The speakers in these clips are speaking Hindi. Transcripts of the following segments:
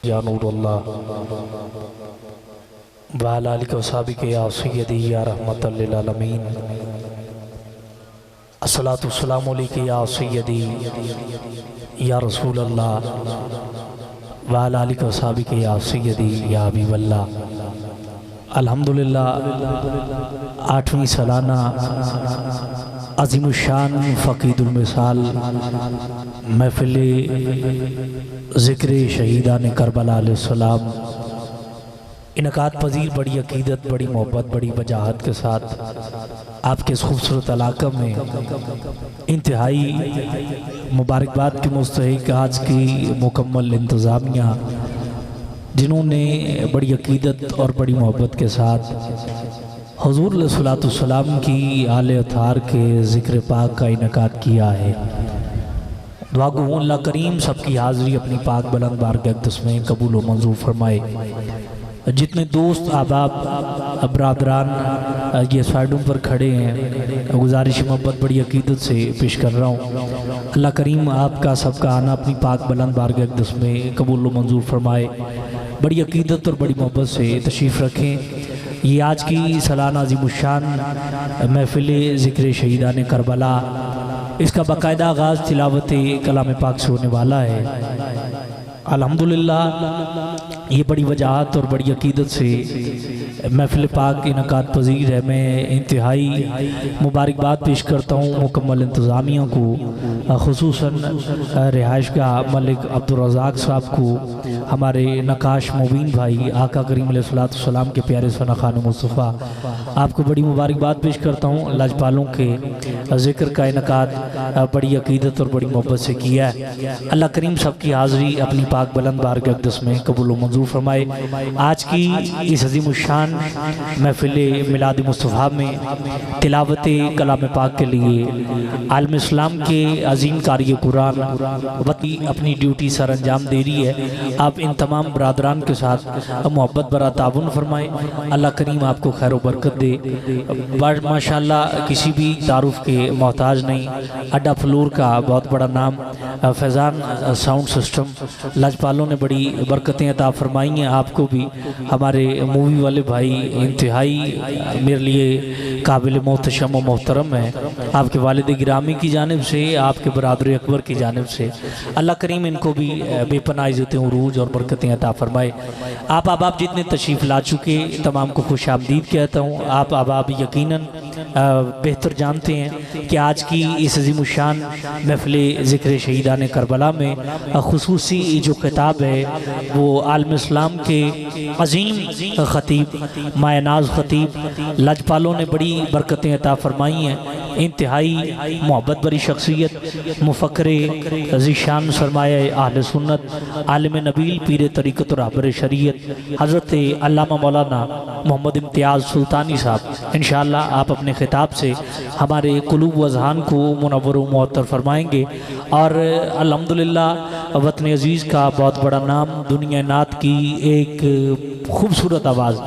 या नूरुल्लाह वाला आलिका व सहाबिका या सय्यदी या रहमतल लिल आलमीन। अस्सलातु वस्सलामु अलैका या सय्यदी या रसूलल्लाह वाला आलिका व सहाबिका या सय्यदी या हबीबल्लाह। अल्हम्दुलिल्लाह 8वीं सालाना अज़ीमुश्शान फ़क़ीदुल मिसाल महफ़िल ज़िक्र शहीदान करबला अलैहिस्सलाम इनकात पजीर बड़ी अकीदत, बड़ी मोहब्बत, बड़ी वजाहत के साथ आपके इस खूबसूरत इलाक़े में इंतहाई मुबारकबाद के मुस्तहिक़ आज की मुकम्मल इंतज़ामिया जिन्होंने बड़ी अकीदत और बड़ी मोहब्बत के साथ हुज़ूर अलैहिस्सलाम की आले अतार के ज़िक्र पाक का इनकाद किया है। दुआ गो अल्लाह करीम सबकी हाज़िरी अपनी पाक बुलंद बारगाह में कबूल व मंजूर फरमाए। जितने दोस्त अहबाब बरादरान ये साइडों पर खड़े हैं, गुजारिश मोहब्बत बड़ी अकीदत से पेश कर रहा हूँ। अल्लाह करीम आपका सबका आना अपनी पाक बुलंद बारगाह में कबूल व मंजूर फरमाए। बड़ी अकीदत और बड़ी मोहब्बत से तशरीफ़ रखें। ये आज की सालाना अज़ीमुश्शान महफ़िल ज़िक्र शहीदान करबला, इसका बाकायदा आगाज़ तिलावत कलाम पाक से होने वाला है। अल्हम्दुलिल्लाह ये बड़ी वजाहत और बड़ी अकीदत से महफ़िल पाक इनकाद पजीर है। मैं इंतहाई मुबारकबाद पेश करता हूँ मुकम्मल इंतज़ामिया को, ख़ुसूसन रिहाइशगाह मलिक अब्दुर्रज़ाक साहब को, हमारे नकाश मुबीन भाई, आका करीम अलैहिस्सलाम के प्यारे सना खान मुस्तफ़ा, आपको बड़ी मुबारकबाद पेश करता हूँ। लाजपालों के ज़िक्र का इनकाद बड़ी अकीदत और बड़ी मोहब्बत से किया है। अल्लाह करीम सबकी हाज़िरी अपनी पाक बुलंद बारगाह में कबूल मंजूर फरमाए। आज की इस अज़ीमुश्शान महफ़िल मिलाद मुस्तफ़ा में तिलावत कलाम पाक के लिए आलम इस्लाम के अज़ीम कारी कुरान वती अपनी ड्यूटी सर अंजाम दे रही है। आप इन तमाम बरादरान के साथ मोहब्बत भरा ताउन फरमाए। अल्लाह करीम आपको खैर बरकत दे। माशाअल्लाह किसी भी तारुफ के मोहताज नहीं। अड्डा फ्लोर का बहुत बड़ा नाम, फैज़ान साउंड सिस्टम, लाजपालों ने बड़ी बरकतें अता फरमाई हैं। आपको भी हमारे मूवी वाले भाई इंतहाई मेरे लिए काबिल मोहतशम व मोहतरम है। आपके वालिद गिरामी की जानिब से, आपके बरादर अकबर की जानिब से अल्लाह करीम इनको भी बेपनाह इज़्ज़तें उरूज और बरकतें अता फरमाए। आप अहबाब जितने तशरीफ़ ला चुके तमाम को खुश आमदीद कहता हूँ। आप अहबाब यकीनन बेहतर जानते हैं कि आज की इस अज़ीमुश्शान महफ़िल ज़िक्र शहीदान करबला में ख़ुसूसी जो खिताब है वो आलम इस्लाम के अज़ीम ख़तीब मायनाज़ ख़तीब लाजपालों ने बड़ी बरकतें अता फरमाई हैं। इंतहाई मोहब्बत भरी शख्सियत, मुफ़क्किर ज़ीशान सरमाया अहले सुन्नत, आलिम नबील, पीर तरीक़त और रहबर शरीयत हज़रत अल्लामा मौलाना मोहम्मद इम्तियाज़ सुल्तानी साहब इंशाअल्लाह आप अपने खिताब से हमारे कुलूब व अज़हान को मुनव्वर व मुअत्तर फरमाएँगे। और अल्हम्दुलिल्लाह वतन अज़ीज़ का बहुत बड़ा नाम, दुनिया नात की एक खूबसूरत आवाज़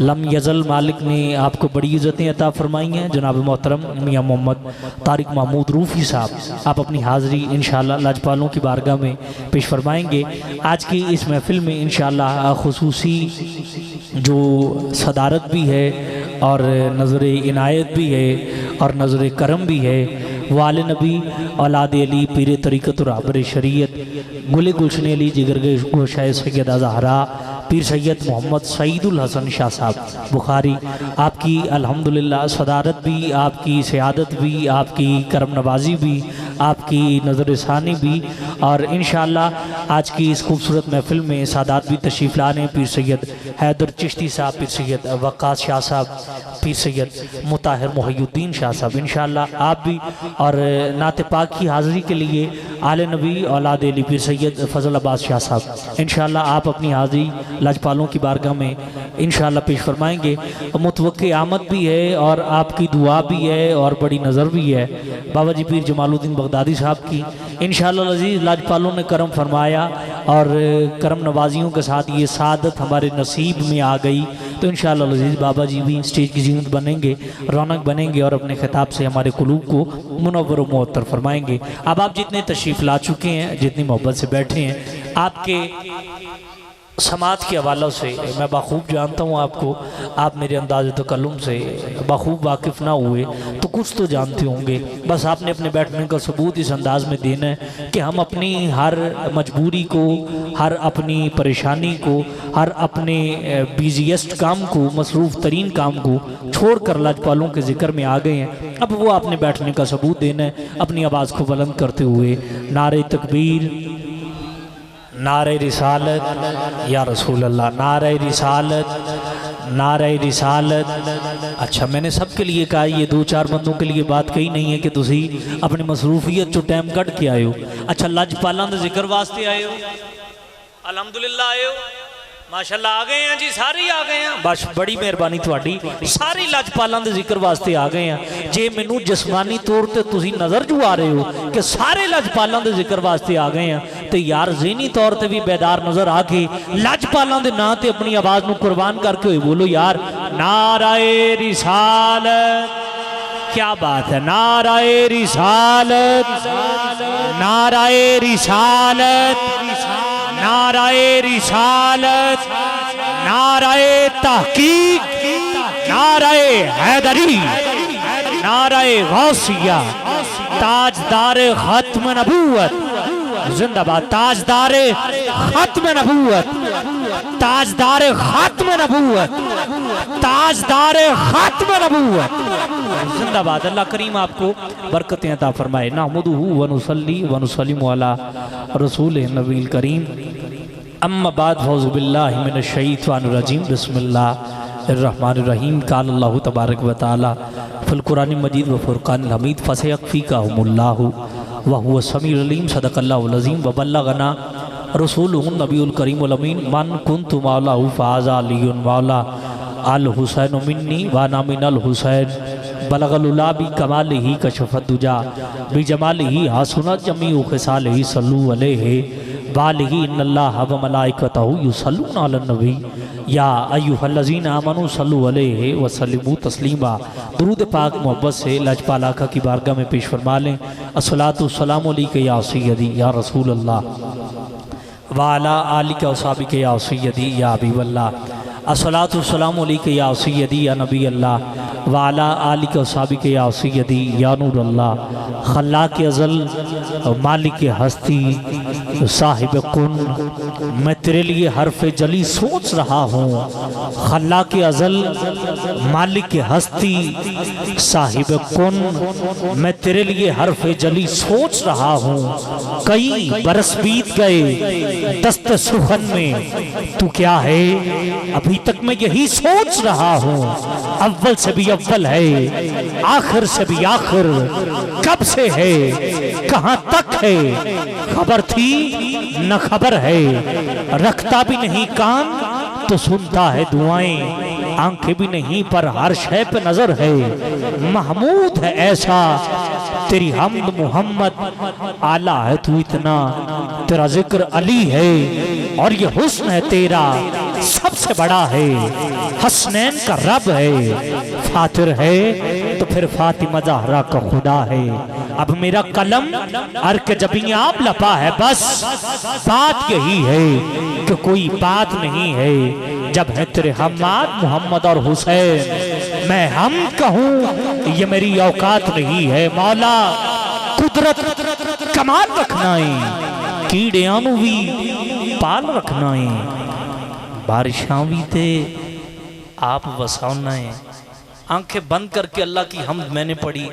लम यज़ल मालिक ने आपको बड़ी इज़्ज़तें अता फरमाई हैं। जनाब मोहतरम मियाँ मोहम्मद तारिक महमूद रूफ़ी साहब, आप अपनी हाज़िरी इंशाअल्लाह लाजपालों की बारगाह में पेश फरमाएँगे। आज की इस महफ़िल में इंशाअल्लाह ख़ुसूसी जो सदारत भी है और नज़र इनायत भी है और नज़र करम भी है। वाले नबी औलाद अली, पीर तरीक़त और रहबर शरीयत, गुले गुलशन अली, जिगर गोशाए सैयदा ज़हरा, पीर सैयद मोहम्मद सईदुल हसन शाह साहब बुखारी, आपकी अल्हम्दुलिल्लाह सदारत भी, आपकी सियादत भी, आपकी करम नवाजी भी, आपकी नज़र सानी भी। और इंशाअल्लाह आज की इस खूबसूरत महफ़िल में सादात भी तशरीफ़ लाने, पीर सैयद हैदर चिश्ती साहब, पीर सैयद वक़ास शाह साहब, पीर सैयद मुताहिर मुहय्युद्दीन शाह साहब इंशाअल्लाह आप भी। और नाते पाक की हाज़िरी के लिए आले नबी औलाद अली, पीर सैयद फ़ज़ल अब्बास शाह साहब इंशाअल्लाह आप अपनी हाज़िरी लाजपालों की बारगाह में इंशाअल्लाह पेश फरमाएँगे। मुतवक्के आमद भी है और आपकी दुआ भी है और बड़ी नज़र भी है बाबा जी पीर जमालुद्दीन बगदादी साहब की। इंशाअल्लाह अज़ीज़ लाजपालों ने करम फरमाया और करम नवाजियों के साथ ये सादत हमारे नसीब में आ गई। तो इंशाअल्लाह अज़ीज़ बाबा जी भी स्टेज की जीनत बनेंगे, रौनक बनेंगे और अपने खिताब से हमारे कुलूब को मुनव्वर व मुअत्तर फरमाएंगे। अब आप जितने तशरीफ़ ला चुके हैं, जितनी मोहब्बत से बैठे हैं, आपके समाज के हवालों से मैं बखूब जानता हूँ आपको, आप मेरे अंदाज़े तकल्लुम से बखूब वाकिफ़ ना हुए तो कुछ तो जानते होंगे। बस आपने अपने बैठने का सबूत इस अंदाज़ में देना है कि हम अपनी हर मजबूरी को, हर अपनी परेशानी को, हर अपने बिज़ीएस्ट काम को, मसरूफ़ तरीन काम को छोड़ कर लजपालों के ज़िक्र में आ गए हैं। अब वो आपने बैठने का सबूत देना है अपनी आवाज़ को बुलंद करते हुए नारे तकबीर, नारे रिसालत या रसूल अल्लाह, नारे रिसालत, नारे रिसालत। अच्छा, मैंने सबके लिए कहा, ये दो चार बंदों के लिए बात कही नहीं है कि तुसी अपनी मसरूफियत चो टाइम कट के आए हो। अच्छा, लजपालां दे जिक्र वास्ते आए हो, अलहमदुलिल्लाह आए हो, माशाअल्लाह आ गए हैं जी, सारे आ गए हैं। बस बड़ी मेहरबानी थोड़ी, सारी लजपालां दे जिक्र वास्ते आ गए हैं। जे मैनू जिस्मानी तौर पर तुसी नज़र जो आ रहे हो कि सारे लजपालां दे जिक्र वास्ते आ गए हैं, तो यार ज़हनी तौर पर भी बेदार नज़र आके लजपालां दे नां ते अपनी आवाज़ नू कुर्बान करके हुए बोलो यार, नाराए रिसालत। क्या बात है, नाराए रिसालत, नाराए रिसालत, नाराए रिसालत, नाराए तहकीक, नाराए हैदरी, नाराए गौसिया, ताजदार खत्म नबूवत जिंदाबाद, ताजदार खत्म नबूवत, ताजदार खत्म नबूवत, ताजदार खत्म नबूवत जिंदाबाद। अल्लाह करीम आपको बरकतें अता फरमाए। नहमदुहु व नुसल्ली व नुसल्लिमु अला रसूलिह नबील करीम, अम्मा बाद, फौज़ु बिल्लाहि मिनश शैतानिर रजीम, बिस्मिल्लाहिर रहमानिर रहीम। क़ाल अल्लाहु तबारक व तआला फ़िल क़ुरानिल मजीद व फ़ुरक़ानिल हमीद, फ़सयक्फ़ीकहुमुल्लाहु व हुवा समीउल अलीम, सदक़ल्लाहुल अज़ीम व बल्लगना रसूलुहुन नबियुल करीमुल अमीन। मन कुन्तु मौलाहु फ़हाज़ा अलीयुन मौला, अल हुसैन मिन्नी व अना मिनल हुसैन, बलगल उला बि कमालिही कशफत दुजा, बि जमालिही हसनत जमीउ खिसालिही, सल्लु अलैहि वालिही इन्नल्लाह व मलाइकतहु युसल्लूना अलन नबी, या अय्युहल्लज़ीना आमनू सल्लु अलैहि व सल्लिमू तस्लीमा। दुरूद पाक मोहब्बत से लजपाल आका की बारगाह में पेश फरमा लें। अस्सलातु वस्सलामु अलैका या सय्यदी या रसूल अल्लाह व अला आलिका व सहाबिका या सय्यदी या हबीबल्लाह। अस्सलातु वस्सलामु अलैका या सय्यदी या नबी अल्लाह व अला आलिका व सहाबिका या सय्यदी या नूर अल्लाह। खल्लाक़ अज़ल, मालिक हस्ती, साहिब कुन, मैं तेरे लिए हर्फ जली सोच रहा हूँ। खल्लाक़ अज़ल, मालिक हस्ती, साहिब कुन, मैं तेरे लिए हर्फ जली सोच रहा हूँ। कई बरस बीत गए दस्त सुखन में, तू क्या है अभी तक मैं यही सोच रहा हूँ। अव्वल से भी अव्वल है, आखिर से भी आखिर, कब से है कहाँ तक है, खबर थी न खबर है। रखता भी नहीं कान तो सुनता है दुआएं, आंखें भी नहीं पर हर शय पे नजर है। महमूद है ऐसा तेरी हमद मोहम्मद, आला है तू इतना, तेरा जिक्र अली है और ये हुस्न है तेरा सबसे बड़ा है। हसनैन का रब है, फातिर है तो फिर फातिमा ज़हरा का खुदा है। अब मेरा कलम अर्क जबी आप लपा है, बस बात यही है कि कोई बात नहीं है। जब है तेरे हम्माद मोहम्मद और हुसैन, मैं हम कहूँ ये मेरी औकात नहीं है। मौला कुदरत कमाल रखना है, कीड़ियां नू भी पाल रखना है, बारिशां भी थे आप वसाना है। आंखें बंद करके अल्लाह की हमद मैंने पढ़ी।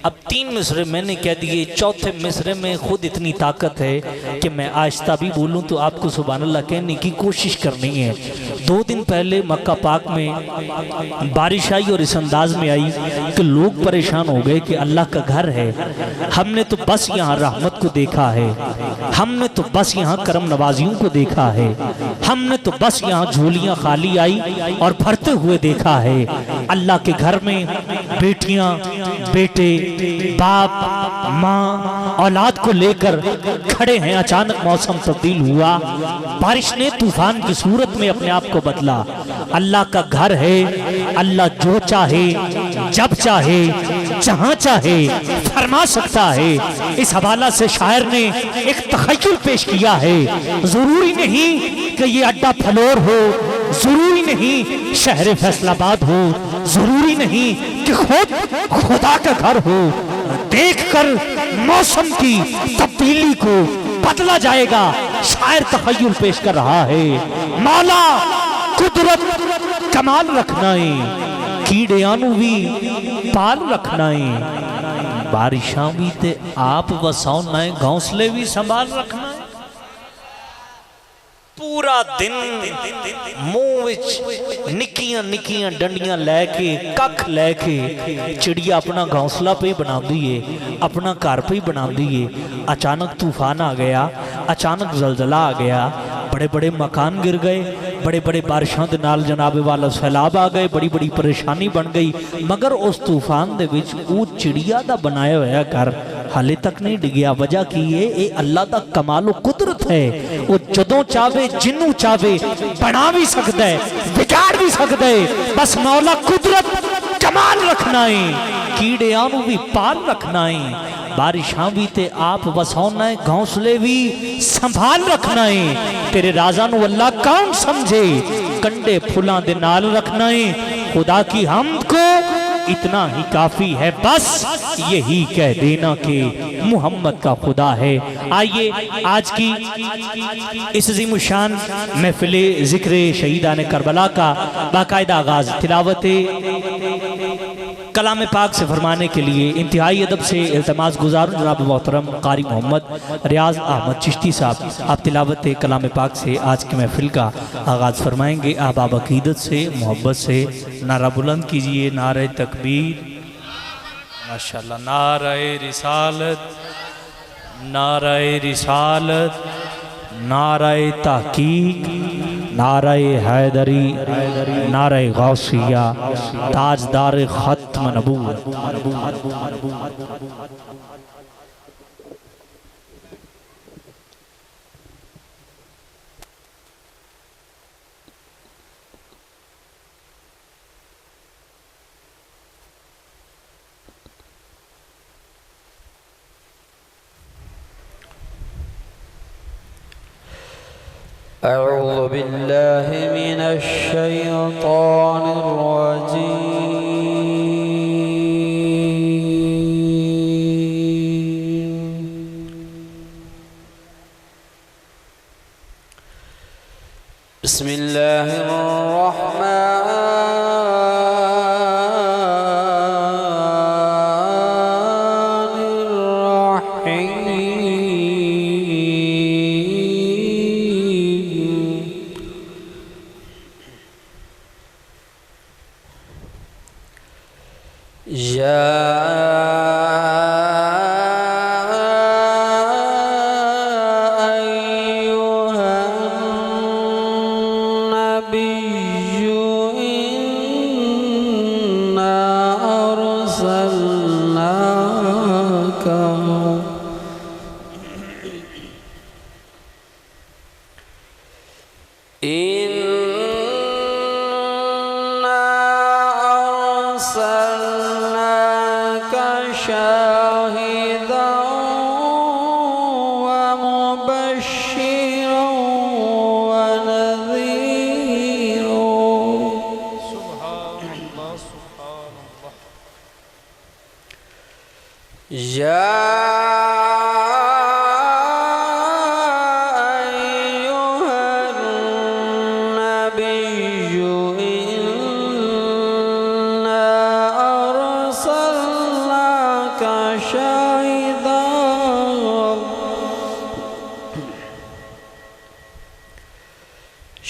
अब 3 मिसरे मैंने कह दिए, चौथे मिसरे में खुद इतनी ताकत है कि मैं आहिस्ता भी बोलूं तो आपको सुभान अल्लाह कहने की कोशिश करनी है। 2 दिन पहले मक्का पाक में बारिश आई और इस अंदाज में आई कि लोग परेशान हो गए कि अल्लाह का घर है, हमने तो बस यहाँ रहमत को देखा है, हमने तो बस यहाँ करम नवाजियों को देखा है, हमने तो बस यहाँ झोलियाँ खाली आई और भरते हुए देखा है। अल्लाह के घर में बेटियां, बेटे, बाप, माँ औलाद को लेकर खड़े हैं। अचानक मौसम तब्दील हुआ, बारिश ने तूफान की सूरत में अपने आप को बदला। अल्लाह का घर है, अल्लाह जो चाहे जब चाहे जहां चाहे फरमा सकता है। इस हवाला से शायर ने एक तखय्युल पेश किया है। जरूरी नहीं कि ये अड्डा फलोर हो, जरूरी नहीं शहर फैसलाबाद हो, जरूरी नहीं कि खुद खुदा का घर हो। देखकर मौसम की तब्दीली को बदला जाएगा, शायर तखय्युल पेश कर रहा है। मौला कुदरत कमाल रखना है, कीड़ियां भी पाल रखना है, बारिशां भी ते आप वसाउना है, घोंसले भी संभाल रखना है। पूरा दिन मुंह विच निक्कियां निक्कियां डंडियां लैके कख लैके चिड़िया अपना घोंसला पे ही बना दिए, अपना घर पे ही बना दिए। अचानक तूफान आ गया, अचानक जलजला आ गया, बड़े बड़े मकान गिर गए, बड़े बड़े बारिशों के नाल जनाबे वाला सैलाब आ गए, बड़ी बड़ी परेशानी बन गई। मगर उस तूफान दे विच वो चिड़िया का बनाया हुआ घर हाले तक नहीं डिगया। वजह की है, ये अल्लाह का कमाल कुदरत है। वो जदों चाहे जिन्नू चाहे बना भी सकता है, बिगाड़ भी सकता है। बस मौला कुदरत कमाल रखना है, कीड़ियां भी पाल रखना है, बारिशां भी ते आप वसाउना है, घोंसले भी संभाल रखना है। तेरे राजा नू अल्लाह कौन समझे, कंडे फुलां दे नाल रखना है। खुदा की हमद को इतना ही काफी है, बस यही कह देना कि मोहम्मद का खुदा है। आइए आज की इस अज़ीमुशान महफिले ज़िक्र शहीदान करबला का बाकायदा आगाज तिलावत कलाम पाक से फरमाने के लिए इंतहाई अदब से इल्तमास गुजार जनाब मोहतरम कारी मोहम्मद रियाज अहमद चिश्ती साहब, आप तिलावत कलाम पाक से आज की महफिल का आगाज़ फरमाएंगे। आप अकीदत से मोहब्बत से नारा बुलंद कीजिए, नारे तकबीर माशाअल्लाह, नारे रिसालत, नारे रिसालत, नारे तहकीक, नारे हैदरी, नारे गौसिया, ताजदार खत्म नबूवत। अऊज़ु बिल्लाहि मिनश शैतानिर रजीम। बिस्मिल्लाहिर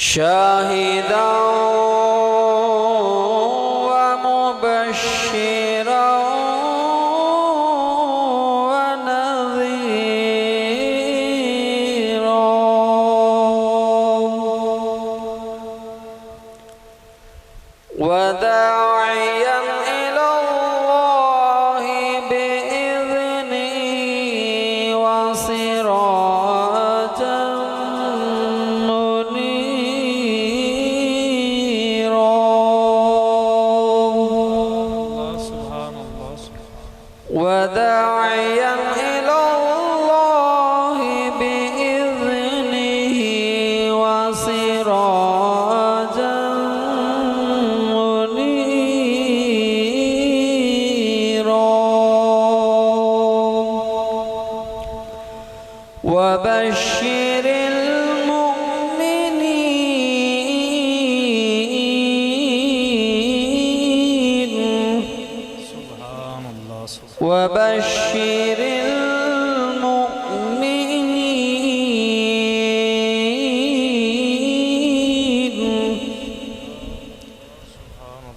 शाहिदा व मुबश्शिरा व नज़ीरा व दाइयन इलल्लाहि बिइज़निही व सिराजन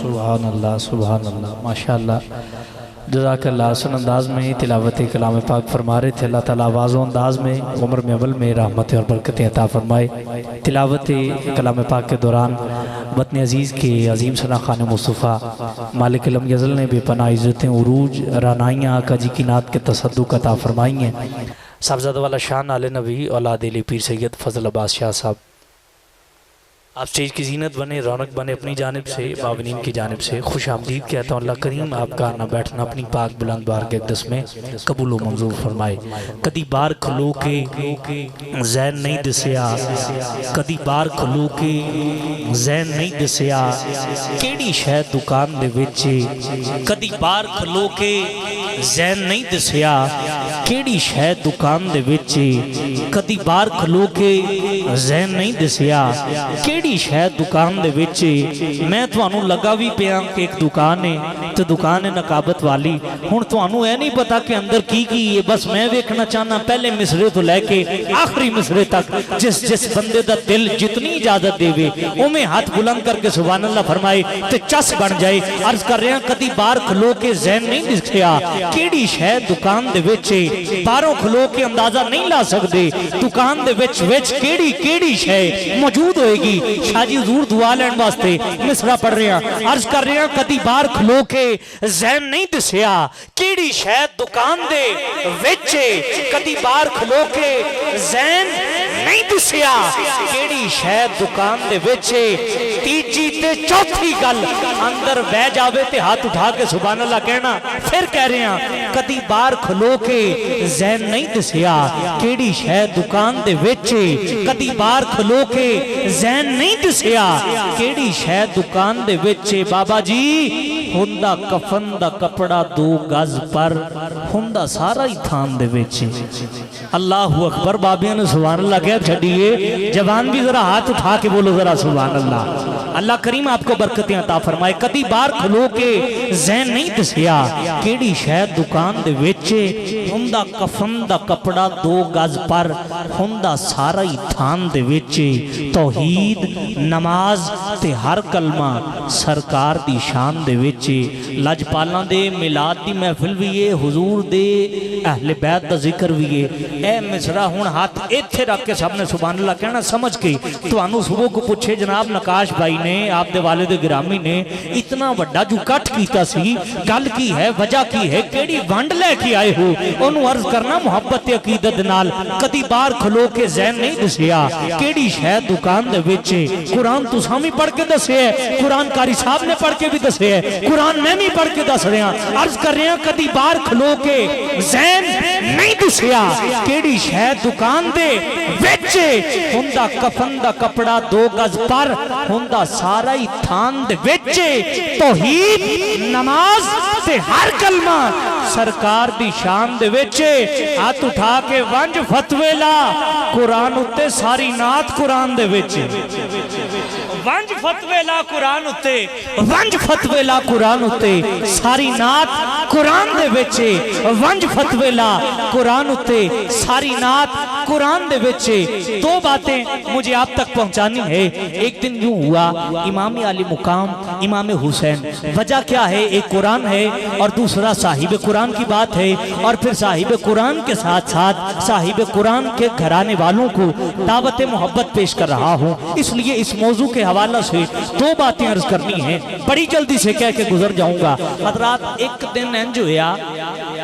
सुभान अल्लाह माशाअल्लाह। जज़ाकल्लाह। हसन अंदाज में तिलावत कलाम पाक फरमा रहे थे। अल्लाह ताला आवाज़ों अंदाज में उम्र में अवल में रहमत और बरकतें अता फरमाए। तिलावत कलाम पाक के दौरान वतन अज़ीज़ के अजीम सना खान मुस्तफ़ा मालिक अलम यज़ल ने बेपनाह इज़्ज़तें उरूज रानाइयाँ आका जी की नात के तसद्दुक़ अता फरमाई हैं। साहबज़ादा वाला शान आले नबी औलाद अली पीर सैयद फ़ज़ल अब्बास शाह साहब, आप स्टेज की जीनत बने, रौनक बने। अपनी जानिब से बावनीन की जानिब से खुश आमदीद कहता हूँ। अल्लाह करीम आपका आना बैठना अपनी पाक बुलंद बार के अक़दस में कबूल व मंजूर फरमाए। कदी बार खलो के जैन नहीं दसिया, कदी बार खलो के जैन नहीं दसिया, केड़ी शै दुकान दे विच, कदी बार खलो के जैन नहीं दसिया, केड़ी शै दुकान दे विच, कदी बार खलो के जैन नहीं दसिया, केड़ी शै दुकान दे विच। मैं तुहानू लगा भी पिया कि एक दुकान है तो दुकान है नकाबत वाली। हुण तुहानू यह नहीं पता कि अंदर की है, बस मैं वेखना चाहना पहले मिसरे तो लैके आखिरी मिसरे तक जिस जिस बंदे दा दिल जितनी इजाजत देवे उमें हाथ बुलंद करके सुभान अल्लाह फरमाए ते चस बन जाए। अर्ज कर रहे हैं कदी बार खलो के जैन नहीं दिखिया, केड़ी शै दुकान दे विच, बारों खलो के अंदाजा नहीं ला सकते दुकान दे विच केड़ी केड़ी शै मौजूद होएगी। शाह जी हुजूर दुआ लैन वास्ते मिसरा पढ़ रहे हैं। अर्ज कर रहे हैं कदी बार खलो के जैन नहीं दसिया, केड़ी शै दुकान दे विच, कदी बार खलो के जैन नहीं दसिया, केड़ी शै दुकान दे विच। तीजी ते चौथी गल अंदर बह जावे ते हाथ उठा के सुभान अल्लाह कहना। फिर कह रहे हैं कदी बार खलो के जैन नहीं दसिया, केड़ी शै दुकान दे विच, कदी बार खलो के जैन नहीं दसिया, केड़ी शै दुकान दे विच। बाबा जी हुंदा कफन दा कपड़ा 2 गज पर, हुंदा सारा ही थान दे विच। अल्लाहु अकबर। बाबिया ने सुभान अल्लाह कह छड़िए, जवान भी जरा हाथ उठा के बोलो जरा सुभान अल्लाह। अल्लाह करीम आपको बरकतें अता फरमाए। कदी बार खलो के जैन नहीं दसिया, केड़ी शै दुकान दे विच, हुंदा कफन दा कपड़ा 2 गज पर, हुंदा सारा ही थान दे विच। तौहीद नमाज ते हर कलमा सरकार दी शान दे विच। लजपालां दे मिलाद दी महफिल भी है, हुजूर दे अहले बैत दा जिक्र भी है। ए मिसरा हुण हाथ इत्थे रख के सबने सुभान अल्लाह कहना समझ के। तुहानू सुबह को पूछे जनाब नकाश भाई ने आप दे वालिद गिरामी ने इतना वड्डा जो कट कीता सी, गल की है, वजह की है, केड़ी वंड लेके आए हो, ओनू अर्ज करना मुहब्बत ते अकीदत दे नाल। कदी बार खलो के जैन नहीं दसिया, केड़ी शै दुकान दे विच। कुरान तुसां भी पढ़ के दसे है, कुरान कारी साहब ने पढ़ के भी दसे है, कुरान मैं भी पढ़ के दस रहा। अर्ज कर रहे हैं कदी बार खलो के जैन नहीं दसिया, केड़ी शै दुकान दे विच, हुंदा कफन दा कपड़ा 2 गज पर, हुंदा सारा ही थान दे विच। तौहीद नमाज ते हर कलमा सरकार दी शान दे विच। हाथ उठा के वंज फतवे ला कुरान उत्ते, सारी नात कुरान दे विच। वंज फतवे ला कुरान उत्ते, वंज फतवे ला कुरान उत्ते, सारी नात कुरान दे विच। वंज फतवे ला कुरान उत्ते, सारी नात कुरान दे विच। 2 बातें मुझे आप तक पहुंचानी है। एक दिन यूं हुआ, इमाम आली मुकाम इमाम हुसैन, वजह क्या है, एक कुरान है और दूसरा साहिब कुरान की बात है, और फिर साहिब कुरान के साथ साथ साहिब कुरान के घराने वालों को दावत मोहब्बत पेश कर रहा हूँ। इसलिए इस मौजू के हवाला से 2 बातें अर्ज करनी है, बड़ी जल्दी से कह के गुजर जाऊंगा। हजरात एक दिन इंज होया,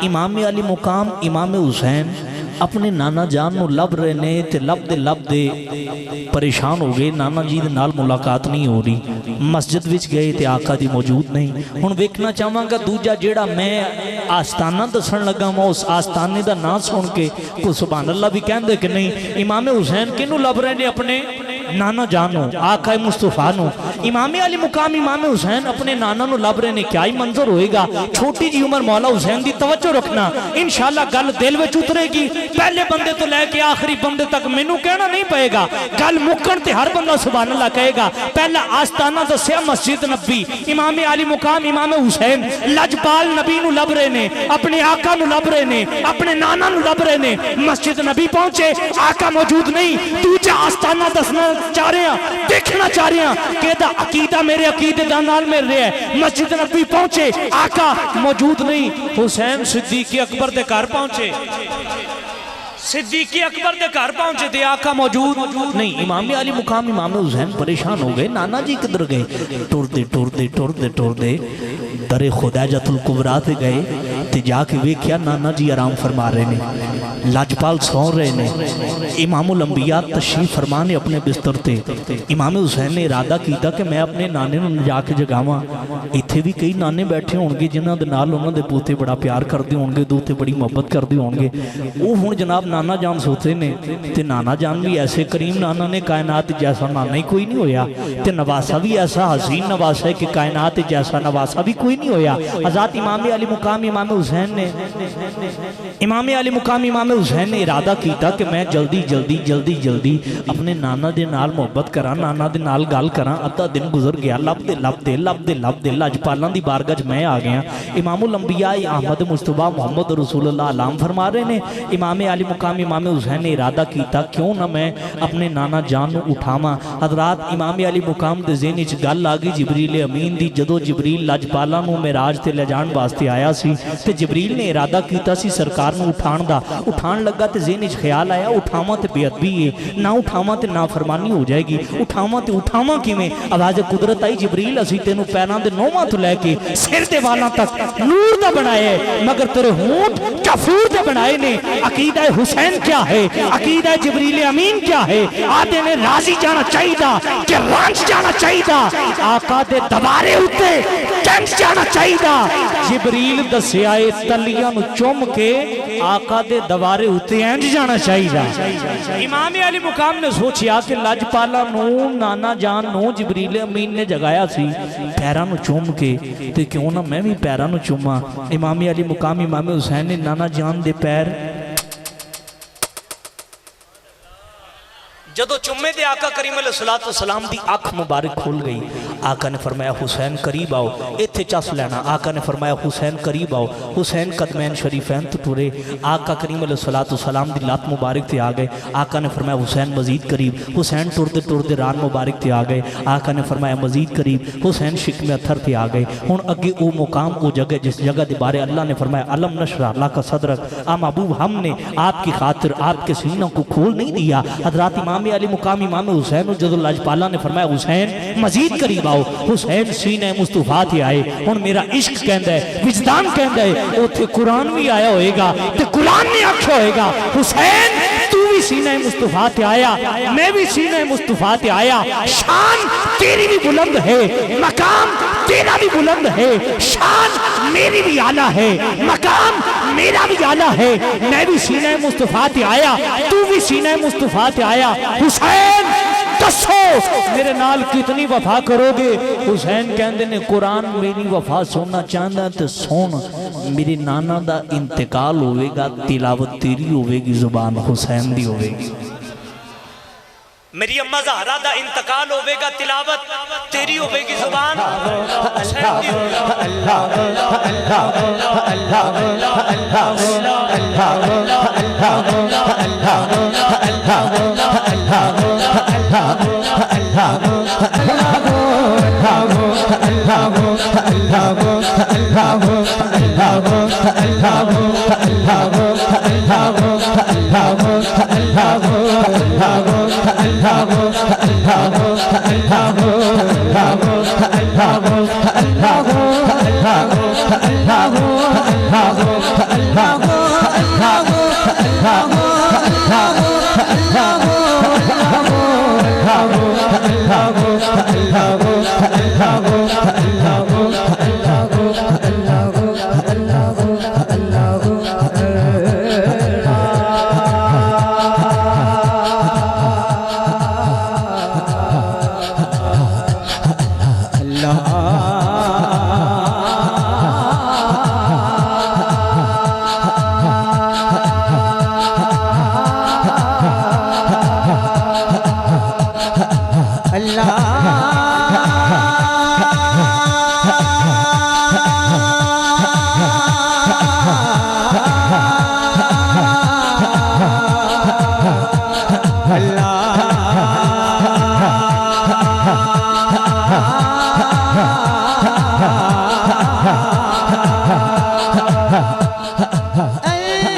इमाम अली मुकाम इमाम हुसैन अपने नाना जान नूं लभ रहे ने ते लभदे परेशान हो गए। नाना जी दे नाल मुलाकात नहीं हो रही। मस्जिद विच गए ते आका दी मौजूद नहीं। हुण वेखना चाहांगा दूजा जेड़ा मैं आस्ताना दसन लगा, मैं उस आस्ताने दा नाम सुन के कोई सुभान अल्लाह भी कहंदे कि नहीं। इमाम हुसैन किनू लभ रहे ने, अपने नाना जानो आका मुस्तफा नो। इमाम अली मुकाम इमाम हुसैन अपने नाना नु लभ रहे ने, क्या ही मंजर होएगा। छोटी जी उम्र मौला हुसैन दी तवज्जो रखना, इंशाअल्लाह गल दिल विच उतरेगी। पहले बंदे तो लैके आखिरी बंदे तक मैनू कहना नहीं पएगा, गल मुक्कण ते हर बंदा सुभान अल्लाह कहेगा। पहला आस्ताना दस्या मस्जिद नबी, इमाम अली मुकाम इमाम हुसैन लजपाल नबी नु लभ रहे ने, अपने आका नु लभ रहे ने, अपने नाना नु लभ रहे ने। मस्जिद नबी पहुंचे, आका मौजूद नहीं। दूजा आस्ताना दसना चाह रहे हैं, देखना चाह रहे हैं कि दा अकीदा मेरे अकीदे दा नाल मिल रहा है। मस्जिद नबी पहुंचे, आका मौजूद नहीं, हुसैन सिद्दीक अकबर दे घर पहुंचे, सिद्दीक अकबर के घर पहुंचे थे, आका मौजूद नहीं। इमाम अली मुकाम इमाम हुसैन परेशान हो गए, नाना जी किधर गए? टुरदे टुरदे टुरदे टुरदे दरे खुदैजतुल कुबरा ते गए ते जाके वेख्या नाना जी आराम फरमा रहे ने, लाजपाल सौ रहे ने। इमामुल अंबिया तशरीफ फरमा ने अपने बिस्तर ते। इमाम हुसैन ने इरादा किया कि मैं अपने नाने नूं जाके जगावां। इत्थे भी कई नाने बैठे होणगे जिन्हां दे नाल उन्हां दे पोते बड़ा प्यार करदे होणगे, दोते बड़ी मोहब्बत करदे होणगे। वो हुण जनाब नाना जान सोते ने ते नाना जान भी ऐसे करीम नाना ने, कायनात जैसा नाना ही कोई नहीं होया, ते नवासा भी ऐसा हसीन नवासा है कि कायनात जैसा नवासा भी कोई नहीं होया। हज़रत इमाम अली मुकाम इमाम हुसैन ने, इमाम अली मुकाम इमाम हुसैन ने इरादा किया कि मैं जल्दी जल्दी जल्दी जल्दी अपने नाना दे नाल मोहब्बत करा, नाना दे नाल गल करा। अद्धा दिन गुजर गया, लभदे लभदे लभदे लभदे लजपालां दी बारगाह च मैं आ गया। इमामुल अंबिया अहमद मुस्तफा मोहम्मद रसूलुल्लाह आलाम फरमा रहे ने। इमाम अली मुकाम इमाम हुसैन ने इरादा किया क्यों ना मैं अपने नाना जान नूं उठावां। हज़रात इमाम अली मुकाम दे ज़हन च गल आ गई जिबरील अमीन दी। जदों जिबरील लजपालां नूं मेराज ते ले जाण वास्ते आया सी ते जिबरील ने इरादा किया सी सरकार नूं उठाण दा। उठाण लगा तो ज़हन च ख्याल आया उठावां ते बेअदबी है, ना उठावां ते नाफरमानी हो जाएगी, उठावां ते उठावां किवें? आवाज़ कुदरत आई, जिबरील असीं तैनूं पैरां दे नौवां तो लैके सिर दे वालां तक नूर दा बनाया है, मगर तेरे होंठ कफूर दे बनाए ने। अकीदा हुसैन क्या है, अकीदा जिबरील अमीन क्या है? आदे ने राजी जाना चाहिए कि रांच जाना चाहिए, आका दे दबारे उत्ते कैंच जाना चाहिए। जिबरील दस्सिया है तलियां नूं चुम के आका दे दबारे उत्ते इंज जाना चाहिए। इमाम अली मुकाम ने सोचिया कि लजपाला नूं नाना जान नूं जिबरील अमीन ने जगाया सी पैरां नूं चुम के, ते क्यों ना मैं भी पैरां नूं चुमा। इमाम अली मुकाम इमाम हुसैन ने नाना जान दे पैर जदों चुम्मे दे आका करीम अलैहिस्सलातु वस्सलाम दी अख मुबारक खुल गई। आका ने फरमाया हुसैन करीब आओ, इत्थे चस लेना। आका ने फरमाया हुसैन करीब आओ। हुसैन कदमैन शरीफैन तो टुरे, आका करीम अलैहिस्सलातु वस्सलाम दी लात मुबारक ते आ गए। आका ने फरमाया हुसैन मजीद करीब। हुसैन टुरदे टुरदे रान मुबारक ते आ गए। आका ने फरमाया मजीद करीब। हुसैन शिकमे अथर ते आ गए। हुण अगे वो मुकाम वो जगह जिस जगह के बारे अल्लाह ने फरमाया अलम नशरा अल्लाह का सदरक, आ महबूब हमने आपकी खातिर आपके सीनों को खोल नहीं दिया। हज़रत इमाम अली मुकाम इमाम हुसैन जदों लजपाला ने फरमाया हुसैन मजीद करीब आओ, हुसैन सीने मुस्तफा ते आए। हुण मेरा इश्क कहंदा है, विजदान कहंदा है, उत्थे कुरान भी आया होएगा ते कुरान ने आख्या होएगा हुसैन तू भी सीने मुस्तफा ते आया, मैं भी सीने मुस्तफा ते आया। शान तेरी भी बुलंद है, मकाम तेरा भी बुलंद है, शान मेरी भी आला है, मकाम मेरा भी आला है। मैं भी सीने मुस्तफा ते आया, तू भी सीने मुस्तफा ते आया। हुसैन दसो मेरे नाल कितनी वफा करोगे? हुसैन कहंदे ने कुरान मेरी वफा सुनना चाहता तो सुन, मेरे नाना दा इंतकाल होवेगा, तिलावत तेरी होवेगी, जुबान हुसैन दी होवेगी। मेरी अम्मा ज़हरा दा इंतकाल होवेगा, तिलावत तेरी होवेगी, जुबान हुसैन दी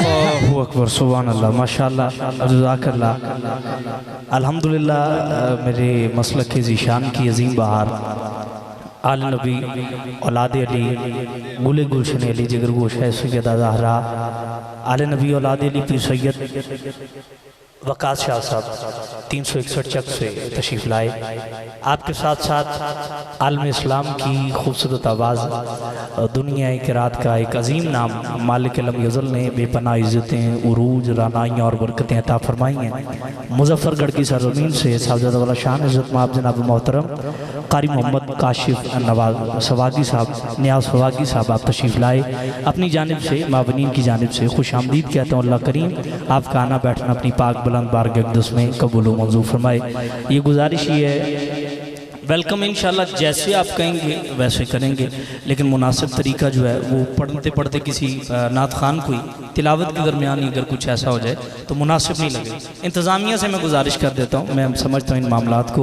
अल्लाहु अकबर, सुभान अल्लाह, माशाअल्लाह, जज़ाकल्लाह। अल्हम्दुलिल्लाह, मेरे मसलक के ज़ीशान की अजीम बहार आल नबी औलाद अली गुले गुलशन अली जिगर गोश है सैयदा ज़हरा आल नबी औलाद अली पीर सैयद वक़ास शाह साहब 361 चक से तशरीफ़ लाए। आपके साथ साथ आलम इस्लाम की खूबसूरत आवाज़, दुनिया के रात का एक अजीम नाम मालिक लम यज़ल ने बेपनाह इज़्ज़तें, उरूज, रानाइयाँ और बरकतें अता फरमाई हैं। मुजफ्फरगढ़ की सरज़मीन से साहबजादा वाला शान इज़्ज़त माब जनाब मोहतरम कारी मोहम्मद काशिफ नवाज सवागी साहब, नियाज़ सवागी साहब, आप तशरीफ़ लाए। अपनी जानिब से मावनीन की जानिब से खुश आमदीद कहता हूँ। अल्लाह करीम आपका आना बैठना अपनी पाक बुलंद बारगाह अक़दस में कबूल व मंजूर फरमाए। ये गुजारिश ही है, वेलकम इंशाल्लाह जैसे आप कहेंगे वैसे करेंगे, लेकिन मुनासिब तरीका जो है वो पढ़ते पढ़ते किसी नात खान कोई तिलावत के दरमियान अगर कुछ ऐसा हो जाए तो मुनासिब नहीं लगे। इंतज़ामिया से मैं गुजारिश कर देता हूँ, मैं समझता हूँ इन मामलात को।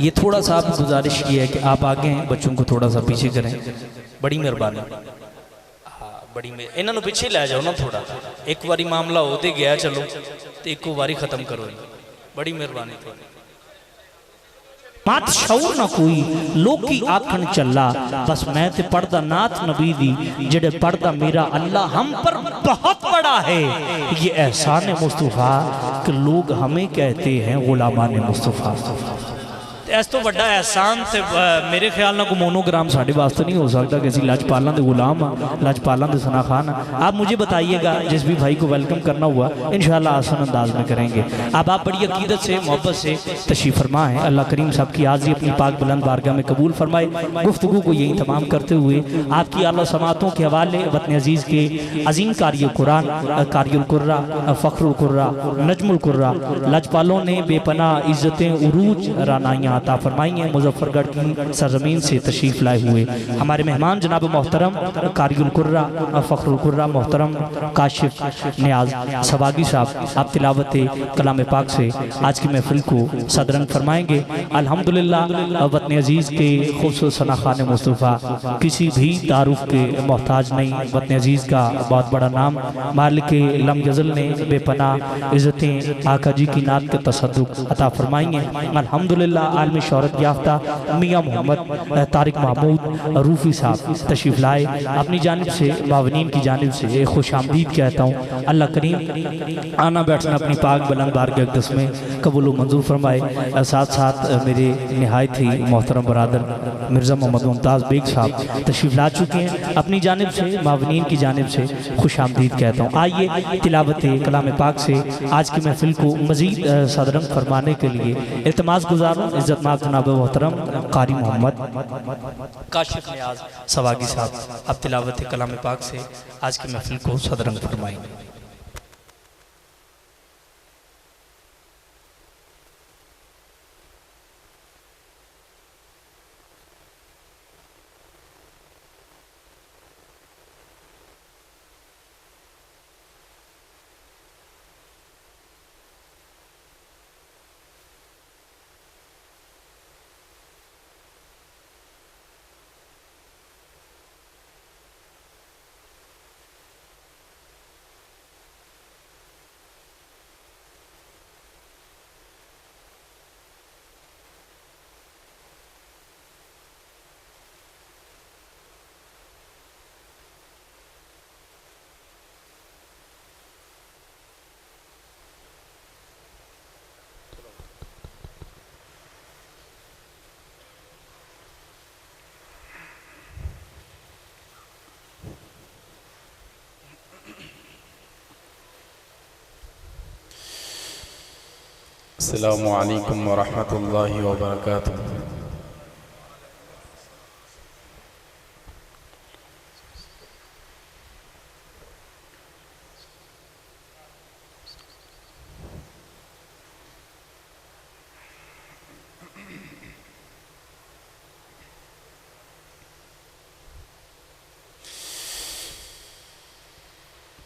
ये थोड़ा सा आप गुजारिश ये है कि आप आगे हैं, बच्चों को थोड़ा सा पीछे करें, बड़ी मेहरबानी। बड़ी इन्होंने पीछे लै जाओ ना थोड़ा, एक बारी मामला होते गया चलो तो एक बारी ख़त्म करो, बड़ी मेहरबानी। मात शऊर ना कोई लोग की आखन चला, बस मैं ते पढ़दा नात नबी दी, जेड़े पढ़दा मेरा अल्लाह हम पर बहुत बड़ा है। ये एहसान मुस्तफ़ा कि लोग हमें कहते हैं गुलामान मुस्तफ़ा। इस तो बड़ा एहसान तो मेरे ख्याल ना को मोनोग्राम साढ़े वास्ते नहीं हो सकता कि लजपालों के गुलाम लजपालों के सना खान। आप मुझे बताइएगा, जिस भी भाई को वेलकम करना हुआ इंशाल्लाह आसान अंदाज में करेंगे। अब आप बड़ी अकीदत से मोहब्बत से तशरीफ़ फरमा है। अल्लाह करीम साहब की हाज़िरी अपनी पाक बुलंद बारगाह में कबूल फरमाए। गुफ्तगू को यही तमाम करते हुए आपकी आला समातों के हवाले वतन अजीज़ के अजीम कारियल कुरान, कारियल कुर्रा, फ़ख्रुल कुर्रा, नजमुल कुर्रा, लजपालों ने बेपनाह इज़्ज़तें, उरूज, रानाइयाँ अता फरमाई हैं। मुजफ्फरगढ़ की सरजमीन से तशरीफ़ लाए हुए हमारे मेहमान जनाब मोहतरम कारियुल कुर्रा, फ़ख्रुल कुर्रा मोहतरम काशिफ नियाज़ सवागी साहब, आप तिलावत कलाम पाक से आज की महफिल को सदरंग फरमाएंगे। अल्हम्दुलिल्लाह, वतन अजीज़ के खूबसूरत सना खान मुस्तफ़ा किसी भी तारुफ के मोहताज नहीं। वतन अजीज़ का बहुत बड़ा नाम मालिक लम यज़ल ने बेपनाह इज़्ज़तें आका जी की नात के तसद्दुक़ अता फरमाई हैं। अल्हम्दुलिल्लाह, आलमी शोहरत याफ्ता मियाँ मोहम्मद तारिक महमूद रूफ़ी साहब तशरीफ़ लाए। अपनी जानिब से मावनीन की जानिब से खुश आमदीद कहता हूँ। अल्लाह करीम आना बैठना अपनी पाक बुलंद बारगाह अक़दस में कबूल व मंजूर फरमाए। साथ साथ मेरे नहायत ही मोहतरम बरादर मिर्ज़ा मोहम्मद मुमताज़ बेग साहब तशरीफ़ ला चुके हैं। अपनी जानिब से मावनीन की जानिब से खुश आमदीद कहता हूँ। आइए तिलावत कलाम पाक से आज की महफिल को मज़ीद सदरंग फरमाने के लिए इल्तमास गुजारूँ इज़्ज़त माब जनाब मोहतरम कारी मोहम्मद काशिफ नियाज़ सवागी साहब, अब तिलावत कलाम पाक से आज की महफिल को सदरंग फरमाएंगे। अस्सलामु अलैकुम वरहमतुल्लाहि वबरकातुहू।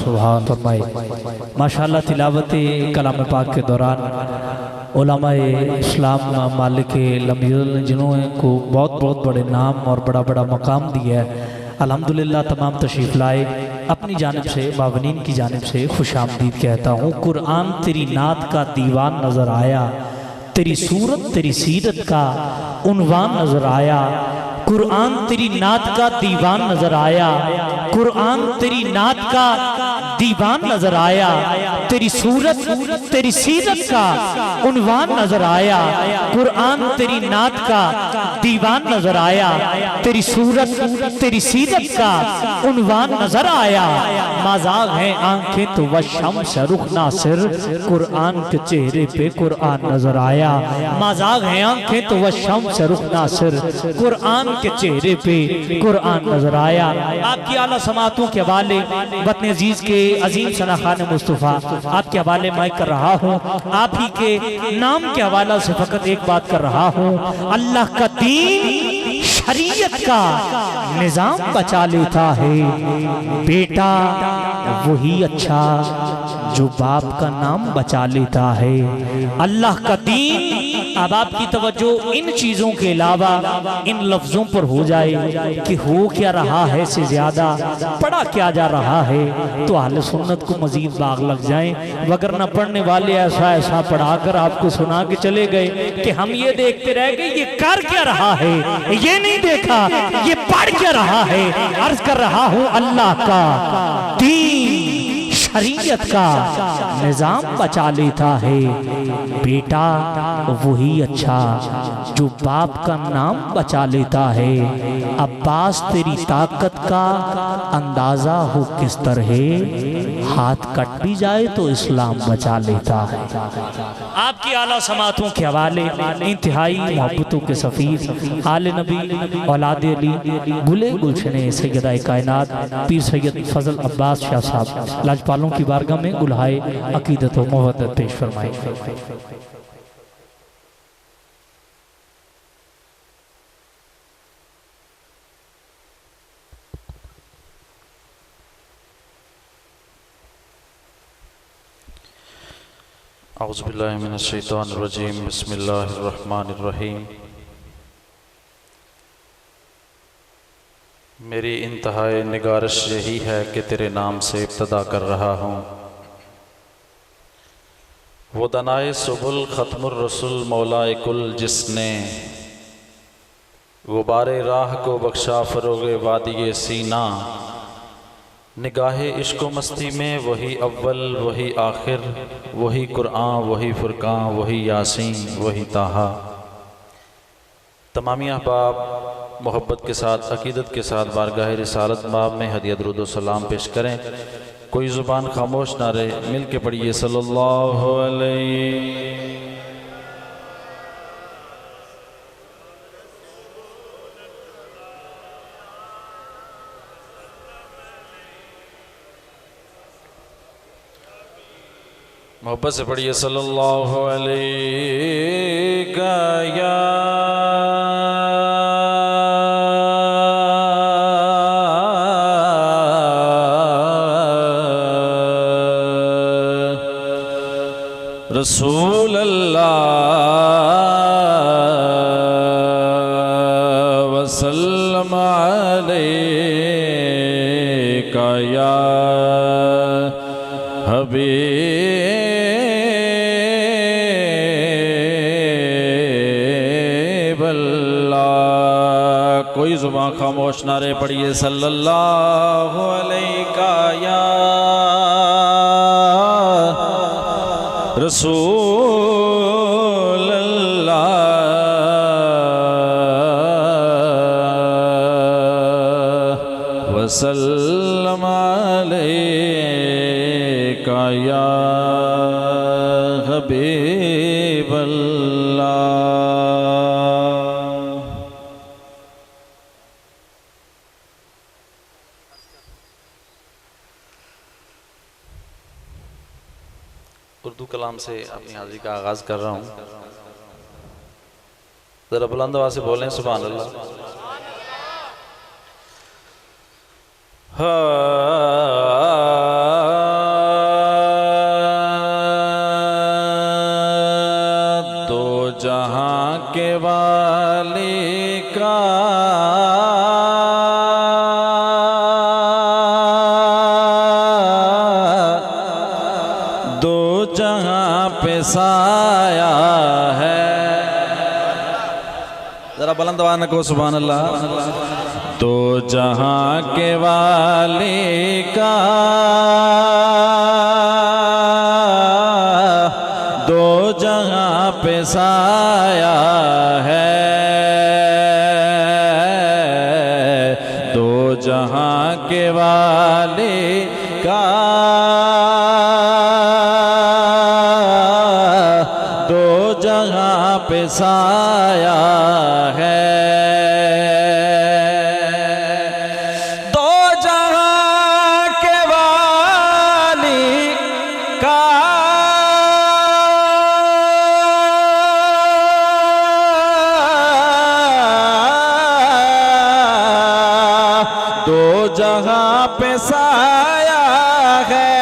सुभान फरमाए। माशाअल्लाह तिलावत कलाम पाक के दौरान उलमाए इस्लाम मालिक लम्बियुल जिन्होंने को बहुत बहुत बड़े नाम और बड़ा बड़ा मकाम दिया है। अल्हम्दुलिल्लाह तमाम तशरीफ़ लाए। अपनी जानिब से मावनीन की जानिब से खुशामदीद कहता हूँ। कुरान तेरी नात का दीवान नज़र आया, तेरी सूरत तेरी सीरत का उन्वान नज़र आया। कुरान तेरी नात का दीवान नज़र आया, कुरान तेरी नात का दीवान नज़र आया। तेरी सूरत तेरी सीरत का उन्वान नजर आया, कुरान तेरी नात का दीवान नजर आया, तेरी सूरत तेरी सीरत का उन्वान नजर आया। मजाक है आंखें तो वह शम्स रुख नासिर, कुरान के चेहरे पे कुरान नजर आया। मजाक है आंखें तो वह शम्स रुख नासिर, कुरान के चेहरे पे कुरान नजर आया। आपकी आला समातों के हवाले वतन अजीज के अजीम सना खान मुस्तफ़ा आपके हवाले मैं कर रहा हूँ। आप ही के नाम के हवाला से फकत एक बात कर रहा हूँ, अल्लाह का दीन शरीयत का निजाम बचा लेता है। बेटा वही अच्छा जो बाप का नाम बचा लेता है। अल्लाह का दीन। अब आपकी तवज्जो इन चीजों के अलावा इन लफ्जों पर हो जाए कि हो क्या रहा है से ज्यादा पढ़ा क्या जा रहा है, तो अहले सुन्नत को मजीद बाग लग जाए। वगर न पढ़ने वाले ऐसा ऐसा पढ़ाकर आपको सुना के चले गए कि हम ये देखते रह गए ये कर क्या रहा है, ये नहीं देखा ये पढ़ क्या रहा है। अर्ज कर रहा हूँ अल्लाह का दीन शरीयत का निजाम बचा लेता है। बेटा वही अच्छा जो बाप का नाम बचा लेता है। अब्बास तेरी ताकत का अंदाजा हो किस तरह, हाथ कट भी जाए तो इस्लाम बचा लेता है। आपकी आला समातों के हवाले इंतहाई मोहब्बतों के सफीर आले नबी औलाद अली गुले गुलशने सैयदा कायनात पीर सैयद फजल अब्बास शाह साहब लाजपालों की बारगाह में गुलहाए अकीदत व मोहब्बत पेश फरमाए। औज़ु बिल्लाहि मिनश शैतानिर रजीम, बिस्मिल्लाहिर रहमानिर रहीम। मेरी इंतहाई निगारिश यही है कि तेरे नाम से इब्तदा कर रहा हूँ। वो दनाए सुबुल ख़त्मुर रसूल मौलाए कुल जिसने गुबारे राह को बख्शा फ़रोग़े वादिये सीना। निगाहे इश्क़ मस्ती में वही अव्वल वही आखिर, वही कुरान वही फ़ुरक़ान वही यासीन वही ताहा। तमामी अहबाब मोहब्बत के साथ अकीदत के साथ बारगाह रिसालत बाब में हदिया दुरूद व सलाम पेश करें। कोई ज़ुबान खामोश ना रहे, मिल के पढ़िए सल्लल्लाहु अलैहि। मोहब्बत से पढ़िए सल्लल्लाहु अलैहि या रसूल अल्लाह वसल्लम अलैका या हबीब अल्लाह। कोई ज़ुबान खामोश ना रहे, पढ़िए सल्लल्लाहु अलैका या रसूल अल्लाह वसल्लम अलैका या हबीब अल्लाह। उर्दू कलाम से अपनी हाजिरी का आगाज़ कर रहा हूँ। ज़रा बुलंद आवाज़ से बोलें सुभान अल्लाह। दो जहां के वाली का साया है। जरा बुलंद आवाज़ को सुभान अल्लाह। तो जहां के वाली का जहां पे साया है, दो जहां के वाले का, दो जहां पे साया है, जहां पे साया है,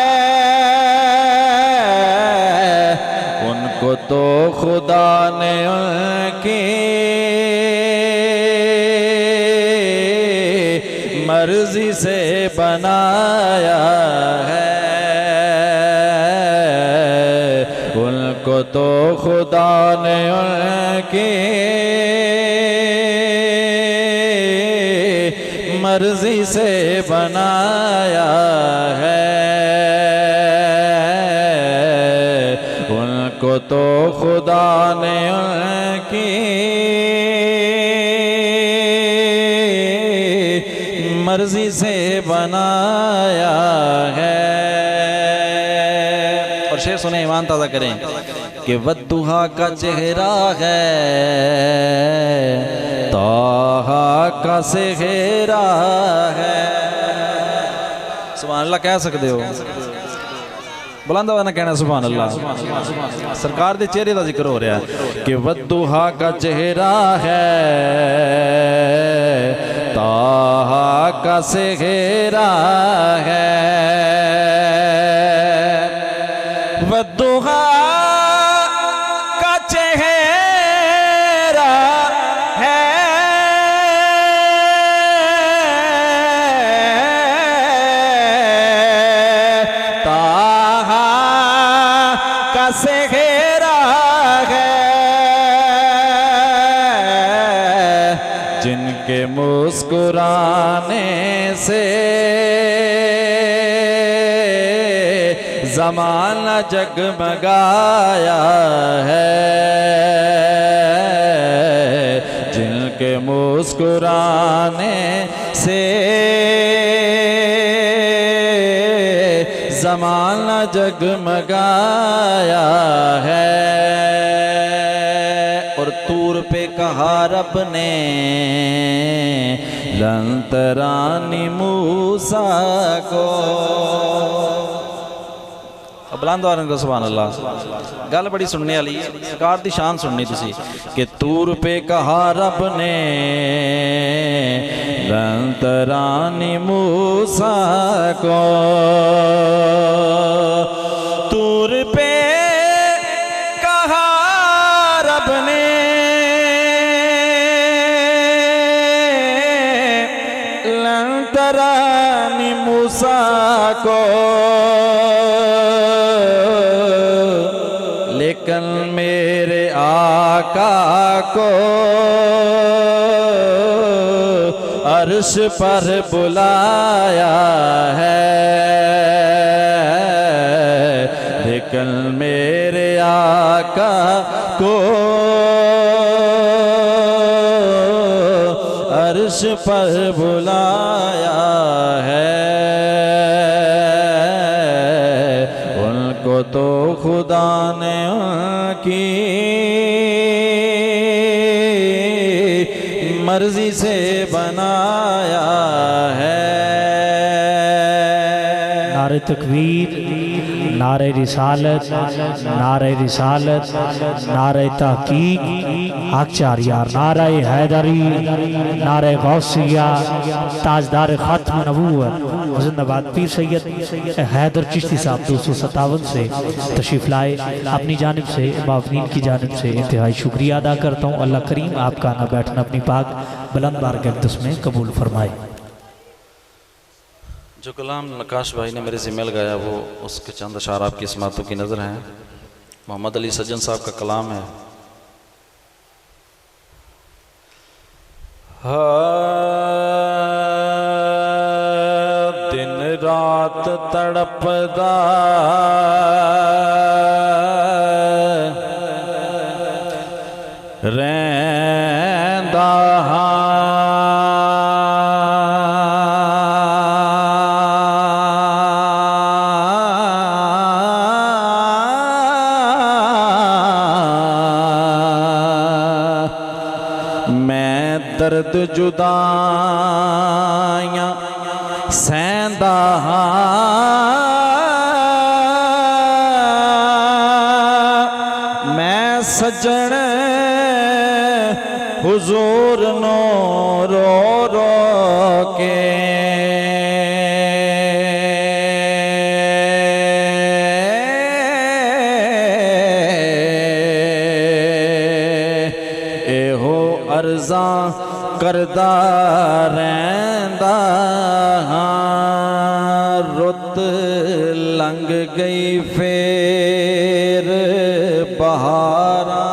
उनको तो खुदा ने उनकी मर्जी से बनाया है, उनको तो खुदा ने उनकी मर्जी से बनाया है, उनको तो खुदा ने उनकी मर्जी से बनाया है। और शेर सुने, ईमान ताज़ा करें कि वद्दुहा का चेहरा है, ताहा का सेहरा है। सुभान अल्लाह कह सकते हो, बुलंद आवाज़ ना कहना सुभान अल्लाह। सरकार के चेहरे का जिक्र हो रहा है कि वद्दुहा का चेहरा है, ताहा का सेहरा है, वद्दुहा का चेहरा है, ताहा का सेहरा है, जिनके मुस्कुराने से ज़माना जगमगाया है, जिनके मुस्कुराने से ज़माना जगमगाया है। और तूर पे कहा रब ने लंतरानी मूसा को, बुलंद आवाज़ में सुभान अल्लाह। गल बड़ी सुनने वाली है, सरकार की शान सुननी तुसी कि तूर पे कहा रब ने लंतरानी मूसा को, तूर पे कहा रब ने लंतरानी मूसा को, लेकिन मेरे आका को अर्श पर बुलाया है, लेकिन मेरे आका को अर्श पर बुलाया है, उनको तो खुदा ने उनकी मर्जी से बनाया है। नारे तकबीर, नारे रिसालत, नारे रिसालत, नारे तहकीक, हक चार यार, नारे हैदरी, नारे गौसिया, ताजदार खत्म नबूवत जिंदाबाद। पीर सैयद हैदर चिश्ती साहब 257 से तशरीफ़ लाए, अपनी जानिब से मावनीन की जानिब से इंतहाई शुक्रिया अदा करता हूँ। अल्लाह करीम आपका आना बैठना अपनी पाक बुलंद बारगाह में कबूल फरमाए। जो कलाम नकाश भाई ने मेरे से मिल गया वो उसके चंद अशार आपकी स्मातों की नज़र हैं। मोहम्मद अली सज्जन साहब का कलाम है। दिन रात तड़पदा ਰਹਿੰਦਾ ਮੈਂ ਦਰਦ ਜੁਦਾਈਆਂ ਸਹਿੰਦਾ ਮੈਂ ਸੱਜਣ हुजूर नो रो रो के एहो अर्जा करदा रहंदा रुत लंघ गई फेर बहारा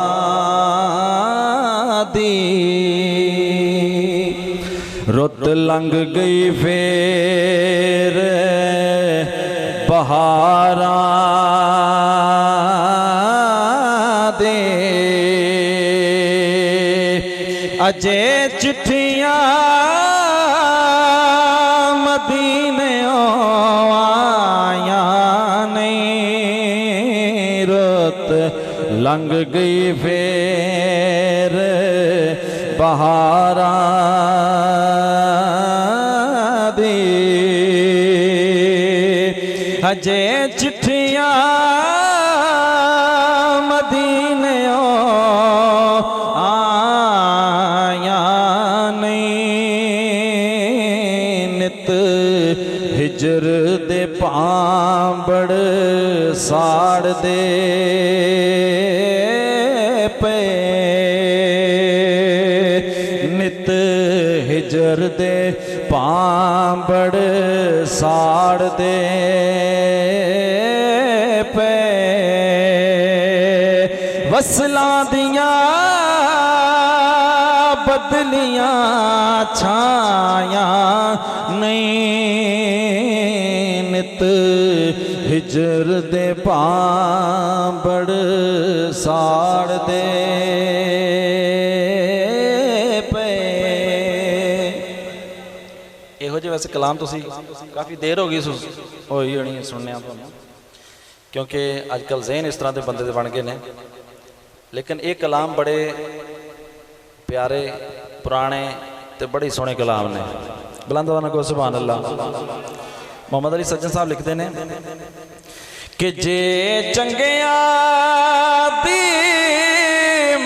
रुत लंघ गई फेर बहारा दे अजे चिट्ठियां मदीने आया नहीं रुत लंघ गई फेर बहारा अजे चिट्ठियां मदीने आया नहीं नित हिजर दे पांबड़ साड़ दे पे नित हिजर दे पांबड़ साड़ दे पे वसलां दियां बदलियां छाया नहीं नित हिजर दे पांबड़ साड़ दे ਇਹੋ ਜਿਹੇ ਵੈਸੇ ਕਲਾਮ ਤੁਸੀਂ ਕਾਫੀ ਦੇਰ ਹੋ ਗਈ ਹੋਈ ਹੋਣੀ ਸੁਣਨਿਆਂ ਤੁਹਾਨੂੰ ਕਿਉਂਕਿ ਅੱਜ ਕੱਲ੍ਹ ਜ਼ਹਿਨ ਇਸ ਤਰ੍ਹਾਂ ਦੇ ਬੰਦੇ ਦੇ ਬਣ ਗਏ ਨੇ ਲੇਕਿਨ ਇਹ ਕਲਾਮ ਬੜੇ ਪਿਆਰੇ ਪੁਰਾਣੇ ਤੇ ਬੜੇ ਸੋਹਣੇ ਕਲਾਮ ਨੇ ਬੁਲੰਦ ਆਵਾਜ਼ ਨਾਲ ਕਹੋ ਸੁਭਾਨ ਅੱਲਾਹ ਮੁਹੰਮਦ ਅਲੀ ਸੱਜਣ ਸਾਹਿਬ ਲਿਖਦੇ ਨੇ ਕਿ ਜੇ ਚੰਗਿਆਂ ਦੀ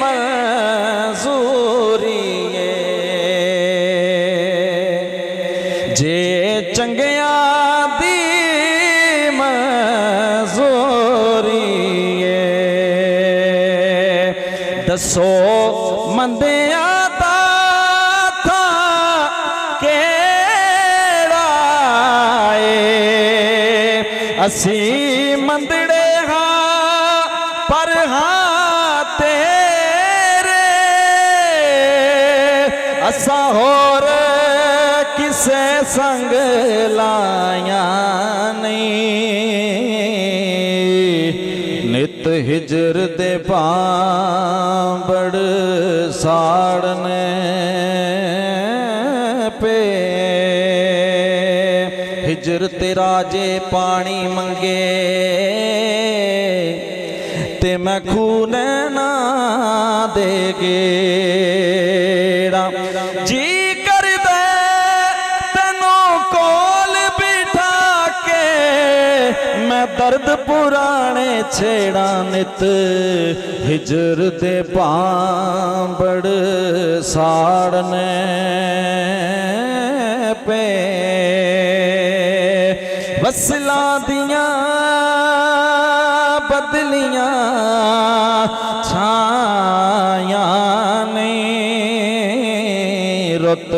ਮਨਜ਼ੂਰੀ जे चंगियां दी मजूरी दसो मंदियां दा था केड़ा असी मंदड़े हाँ पर हाँ तेरे असा होर किसे संग लाया नहीं नित हिजर दे पांबड़ साड़ने पे हिजर तेरा जे पानी मंगे ते मैं खून ना दे गेड़ा जी दर्द पुराने छेड़ा नित हिजर दे पांबड़ साड़ने पे वसला दियां बदलियां छाया नहीं रुत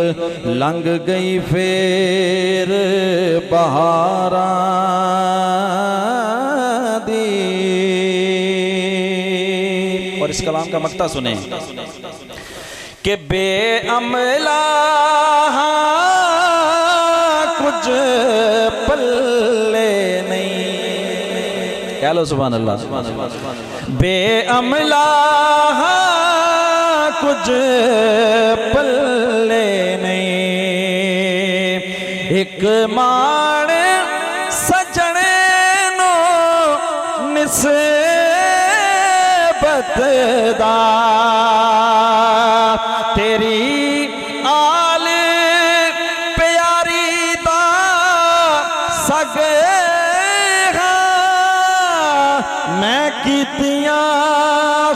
लंघ गई फेर बहारा और इस कलाम का मक्ता सुने कि बेअमला कुछ पल्ले नहीं कह लो सुभान अल्लाह बेअमला अज पल्ले नहीं एक मान सजने नो निस्बत दा तेरी आल प्यारी दा सग मैं कीतियां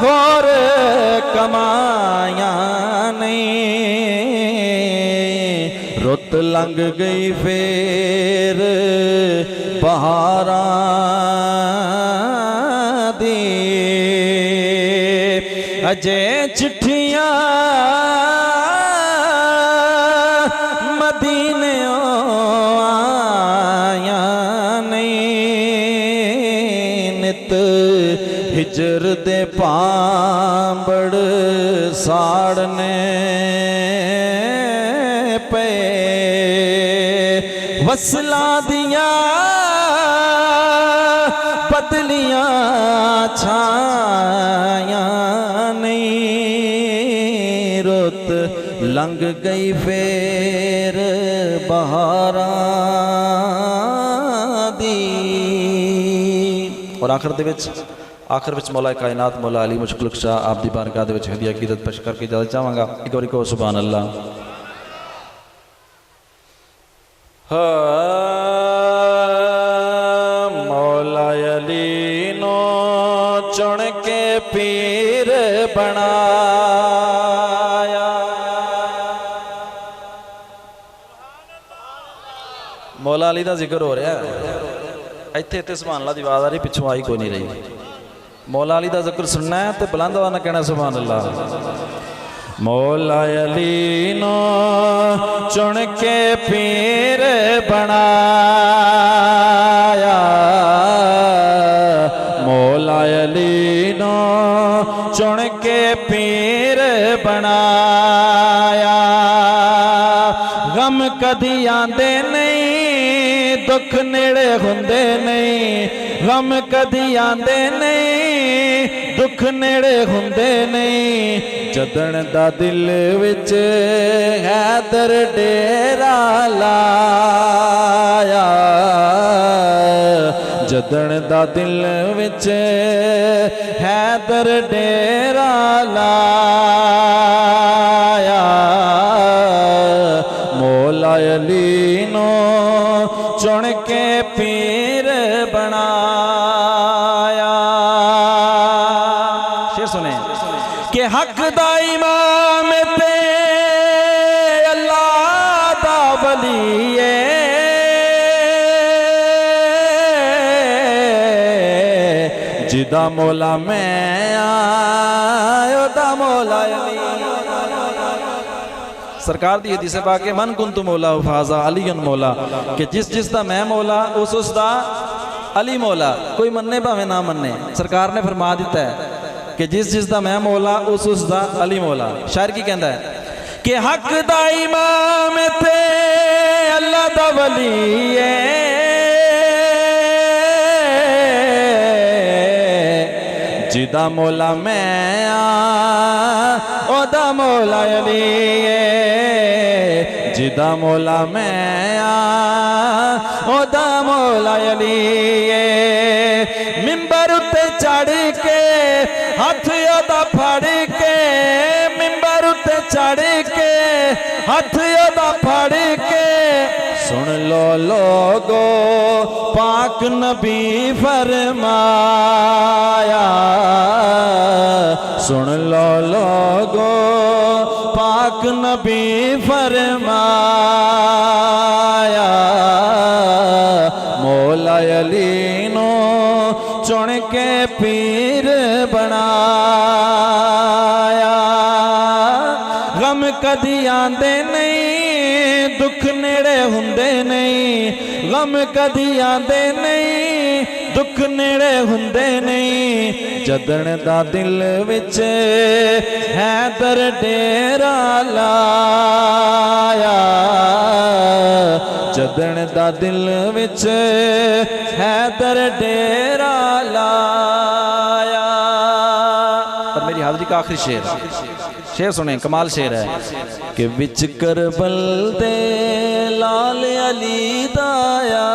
होर कमाया नहीं रुत लंघ गई फेर बहारां दी अजे चिट्ठियां मदीने आया नहीं नित हिजर दे पांबड़ साड़ने पे वसला दिया बदलियां छाया नहीं रुत लंघ गई फेर बहारां दी। और आखिर ਵਿੱਚ मौला कायनात मौला अली मुश्किल शाह आप दी बारगाह दे विच हदिया अकीदत पेश करके इजाजत चाहांगा। एक बार कहो सुभान अल्लाह। मौला अली नो चुन के पीर बनाया मौला अली दा जिक्र हो रहा है इत्थे इत्थे सुभान अल्लाह दी आवाज़ आ रही पिछों आई कोई नहीं रही। मौला अली दा जिक्र सुनना है तो बुलंद आवाज़ नाल कहना सुभान अल्लाह। मौला अली नो चुन के पीर बनाया मौला अली नो चुन के पीर बनाया गम कदी आंदे नहीं दुख नेड़े हुंदे नहीं गम कदी आंदे नहीं दुख नेड़े हुंदे नहीं जदन दा दिल विच हैदर डेरा लाया जदन दा दिल विच हैदर डेरा लाया मौला अली नो चुन के पीर बनाया। शेर सुने कि हक दा इमाम ते अल्लाह दा वली जिदा मौला मैं आदा मौला अली। सरकार दी हदीस पाक के मन कुंतु मौला फाजा अलीन मौला कि जिस जिस दा मैं मौला उस दा अली मौला कोई मन्ने भावे ना मन्ने सरकार ने फरमा दिता है कि जिस जिस दा मैं मौला उस दा अली मौला। शायर की कहता है कि हक दा इमाम ते अल्लाह दा वली जिदा मौला मैं ओदा मौला अली जिदा मौला मैं ओदा मौला अली मिंबर उत्ते चढ़ के हाथ ओदा फड़ के मिंबर उत्ते चढ़ के हाथ ओदा फड़ के सुन लो लोगो पाक नबी फरमाया सुन लो लोगो पाक नबी फरमाया मौला अली नो चुन के पीर बनाया गम कदी आंदे नहीं दुख नेड़े हुंदे नहीं गम कदी आंदे नहीं दुख नेड़े हुंदे नहीं जदन दा दिल विच हैदर डेरा लाया जदन दा दिल विच हैदर डेरा लाया। पर मेरी हाजिरी का आखिरी शेर, शेर सुने, कमाल शेर है कि विच करबल दे लाल अली दाया,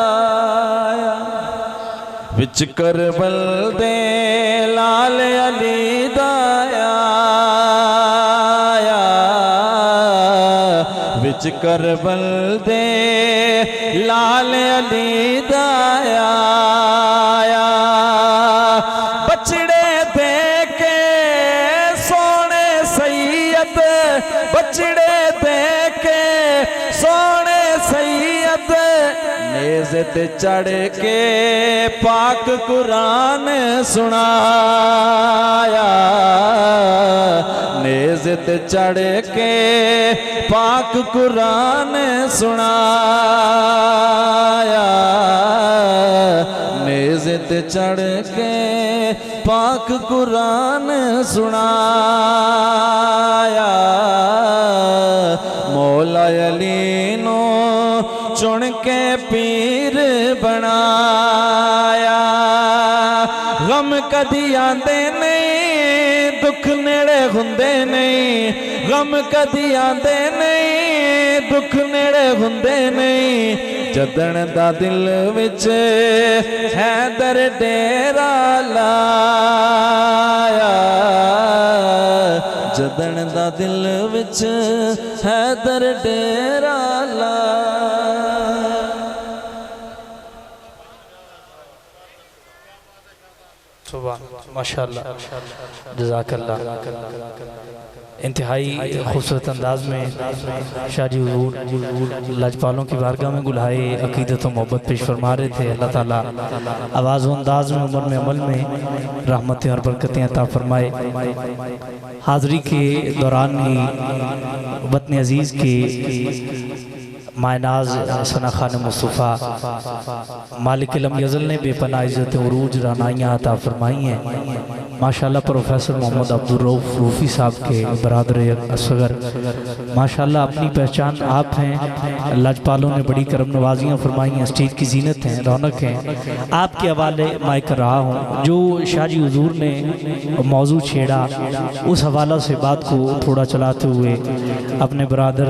विच करबल दे लाल अली दाया, विच करबल दे लाल अली दाया, बछड़े दे के सोने सैयद, बछड़े दे के सोने सैयद, नेज़े ते चढ़ के पाक कुरान सुनाया, नेज़े ते चढ़ के पाक कुरान सुनाया, नेज़े ते चढ़ के पाक कुरान सुनाया, मौला अली नो चुन के पीर बनाया, गम कदी आंदे नहीं, दुख नेड़े हुंदे नहीं, गम कदी आंदे नहीं, दुख नेड़े हुंदे नहीं, जदन दा दिल विच हैदर डेरा लाया, जदन दा दिल विच हैदर डेरा लाया। माशाअल्लाह, जज़ाकल्लाह। इंतहाई खूबसूरत अंदाज में शाहजी हुजूर लजपालों की बारगाह में गुलहाए अकीदत और मोहब्बत पेश फरमा रहे थे। अल्लाह ताला आवाज़ व अंदाज में, उम्र में, अमल में रहमतें और बरकतें अता फरमाए। हाज़री के दौरान ही वतन अज़ीज़ के मायनाज सना खान मुस्तफ़ा मालिक अलम यज़ल ने बेपनाह इज़्ज़त उरूज रानाइयाँ अता फरमाई हैं। माशाल्लाह प्रोफेसर मोहम्मद अब्दुल रऊफ़ रूफ़ी साहब के बरादर असगर, माशाल्लाह अपनी पहचान आप हैं। लजपालों ने बड़ी करम नवाजियाँ फरमाई हैं, स्टेज की जीनत हैं, रौनक हैं। आपके हवाले माइक कर रहा हूँ। जो शाहजी हुजूर ने मौजू छेड़ा, उस हवाला से बात को थोड़ा चलाते हुए अपने बरादर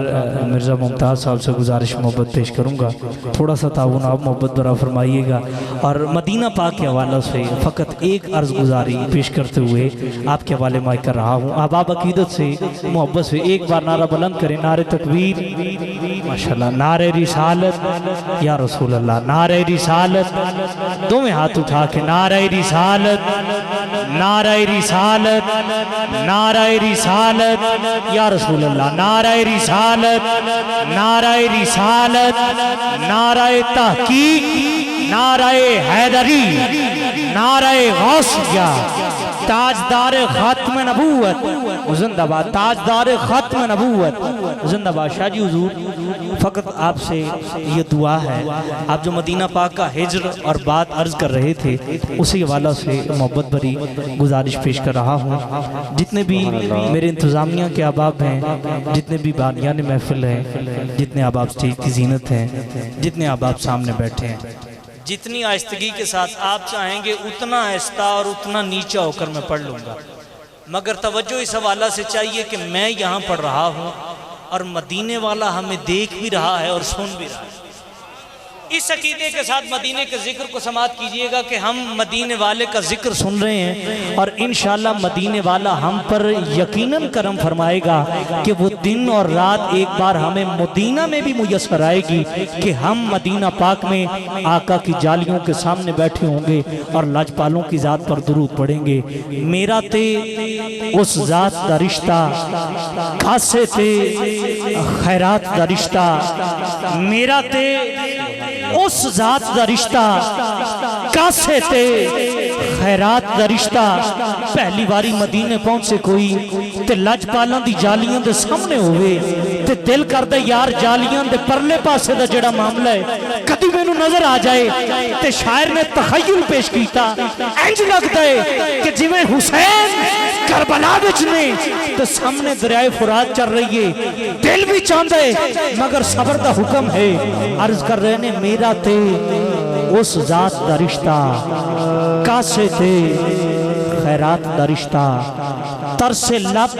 मिर्ज़ा मुमताज़ साहब से गुजारिश मोहब्बत पेश करूँगा। थोड़ा सा ताउन आप मोहब्बत बरा फरमाइएगा। और मदीना पाक के हवाला से फ़कत एक अर्ज़ गुजारी पेश करते हुए आपके हवाले माइक कर रहा हूँ। अब आप अकीदत से, मोहब्बत से एक बार नारा बुलंद करें, नारे तकबीर, माशाल्लाह, नारे रिसालत या रसूल अल्लाह, नारे रिसालत, दोवें हाथ उठा के नारे रिसालत, नारे रिसालत, नारे रिसालत या रसूल अल्लाह, नारे रिसालत, नारे रिसालत, नारे तहकीक, नारे हैदरी, नारे गौसिया, ताजदार खात्म नबूवत जिंदाबाद, ताजदार खात्म नबूवत जिंदाबाद। शाहजी हुजूर फ़कत आपसे ये दुआ है, आप जो मदीना पाक का हिज्र और बात अर्ज़ कर रहे थे, उसी हवाला से मोहब्बत भरी गुजारिश पेश कर रहा हूँ। जितने भी मेरे इंतज़ामिया के अहबाब हैं, जितने भी बानियान महफिल हैं, जितने अहबाब स्टेज की जीनत हैं, जितने अहबाब सामने बैठे हैं, जितनी आहिस्तगी के साथ आप चाहेंगे उतना आहिस्ता और उतना नीचा होकर मैं पढ़ लूँगा, मगर तवज्जो इस हवाला से चाहिए कि मैं यहाँ पढ़ रहा हूँ और मदीने वाला हमें देख भी रहा है और सुन भी रहा है। इस अकीदे के साथ मदीने के जिक्र को समात कीजिएगा कि हम मदीने वाले का जिक्र सुन रहे हैं और इंशाअल्लाह मदीने वाला हम पर यकीनन करम फरमाएगा कि वो दिन और रात एक बार हमें मदीना में भी मुयस्सर आएगी कि हम मदीना पाक में आका की जालियों के सामने बैठे होंगे और लजपालों की ज़ात पर दुरूद पढ़ेंगे। मेरा ते उस ज़ात दा रिश्ता, खासे ते खैरात दा रिश्ता, मेरा ते उस ज़ात दा रिश्ता, कासे ते खैरात दा रिश्ता। पहली बारी मदीने पहुंचे कोई ते लजपालां दी जालियां दे सामने होवे ते दिल करदा यार जालियां दे परले पासे दा जेड़ा मामला है कदी मैनू नजर आ जाए। ते शायर ने तखय्युल पेश कीता, इंज लगदा है कि जिवें हुसैन करबला विच ने ते सामने दरियाए फुरात चल रही है, दिल भी चाहता है मगर सबर दा हुक्म है। अर्ज कर रहे ने मेरा ते उस ज़ात दा रिश्ता, कासे ते खैरात दा रिश्ता, तरसे लब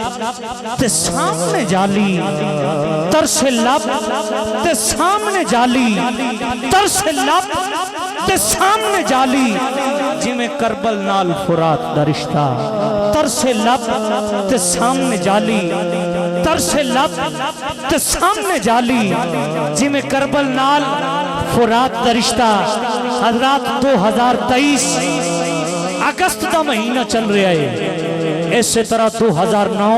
ते सामने जाली, तरसे लब ते सामने जाली, तरसे लब ते सामने जाली, जिमें करबल नाल फुरात दा रिश्ता। तरसे लब ते सामने जाली, तरसे लब ते सामने जाली, जिमें करबल नाल फुरात दा रिश्ता। हजरात 2023 अगस्त का महीना चल रहा है। इसी तरह 2009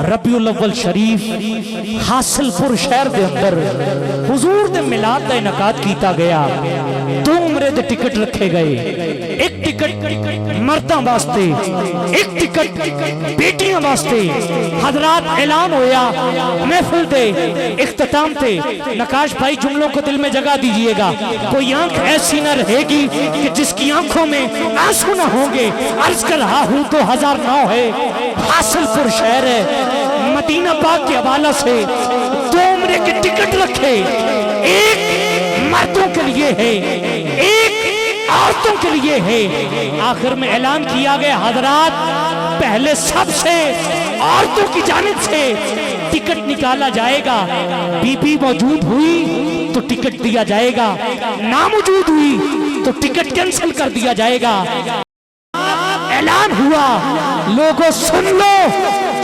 रबीउल अव्वल शरीफ हासिलपुर शहर के अंदर हुजूर दे मिलाद का इनकाद किया गया। 2 उम्रे दे टिकट रखे गए, एक टिकट मर्दां वास्ते, एक टिकट बेटियां वास्ते। हजरात ऐलान होया महफिल दे इख्तिताम थे। नकाश भाई जुमलों को दिल में जगह दीजिएगा। कोई आंख ऐसी न रहेगी कि जिसकी आंखों में आंसू न होंगे। अर्ज कर रहा हूं 2009 है, हासिलपुर शहर है, मदीना पाक के हवाला से 2 उम्रे के टिकट रखे। एक मर्दों के लिए है, एक औरतों के लिए है। आखिर में ऐलान किया गया हजरात पहले सबसे औरतों की जानिब से टिकट निकाला जाएगा। बीबी मौजूद हुई तो टिकट दिया जाएगा, ना मौजूद हुई तो टिकट कैंसिल कर दिया जाएगा। ऐलान हुआ, लोगों सुन लो,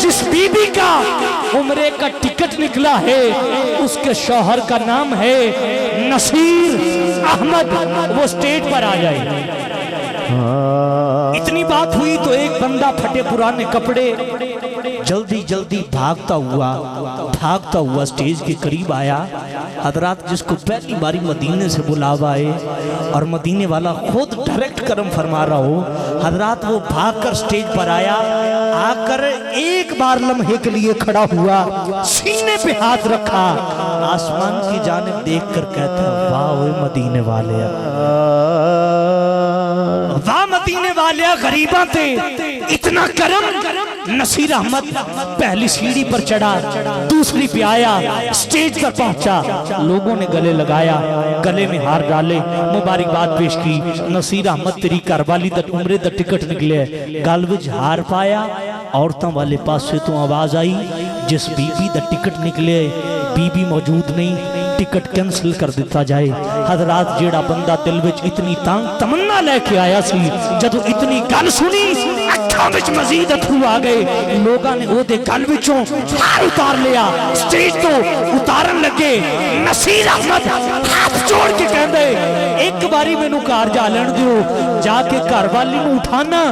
जिस बीबी का उम्रे का टिकट निकला है उसके शौहर का नाम है नसीर अहमद, वो स्टेज पर आ जाए। इतनी बात हुई तो एक बंदा फटे पुराने कपड़े जल्दी जल्दी भागता हुआ स्टेज के करीब आया। हजरात जिसको पहली बारी मदीने से बुलावा आए और मदीने वाला खुद डायरेक्ट करम फरमा रहा हो, हजरात वो भागकर स्टेज पर आया। आकर एक बार लम्हे के लिए खड़ा हुआ, सीने पे हाथ रखा, आसमान की जानिब देखकर कहता है वाह ओए मदीने वाले, वाह मदीने वाले, गरीबा थे इतना करम। नसीर अहमद पहली सीढ़ी पर चढ़ा, दूसरी पे आया, स्टेज पर पहुंचा, लोगों ने गले लगाया, गले में हार डाले, मुबारकबाद पेश की। नसीर अहमद तेरी घरवाली दा उम्रे दा टिकट निकले, गल विच हार पाया। औरतों वाले पासे तो आवाज आई, जिस बीबी दा टिकट निकले बीबी मौजूद नहीं, टिकट कैंसिल कर दिता जाए। हजरात जेड़ा बंदा दिल विच इतनी तमन्ना लेके आया सी, जदों इतनी गल सुनी अखां विच मजीद अथरू आ गए। लोगां ने ओदे गल विचों हार उतार लिया, स्टेज तो उतारन लगे। नसीर अहमद हाथ जोड़ के कहंदे एक बारी मैनू घर जा लैण दिओ, जाके घर वाली नू उठाना,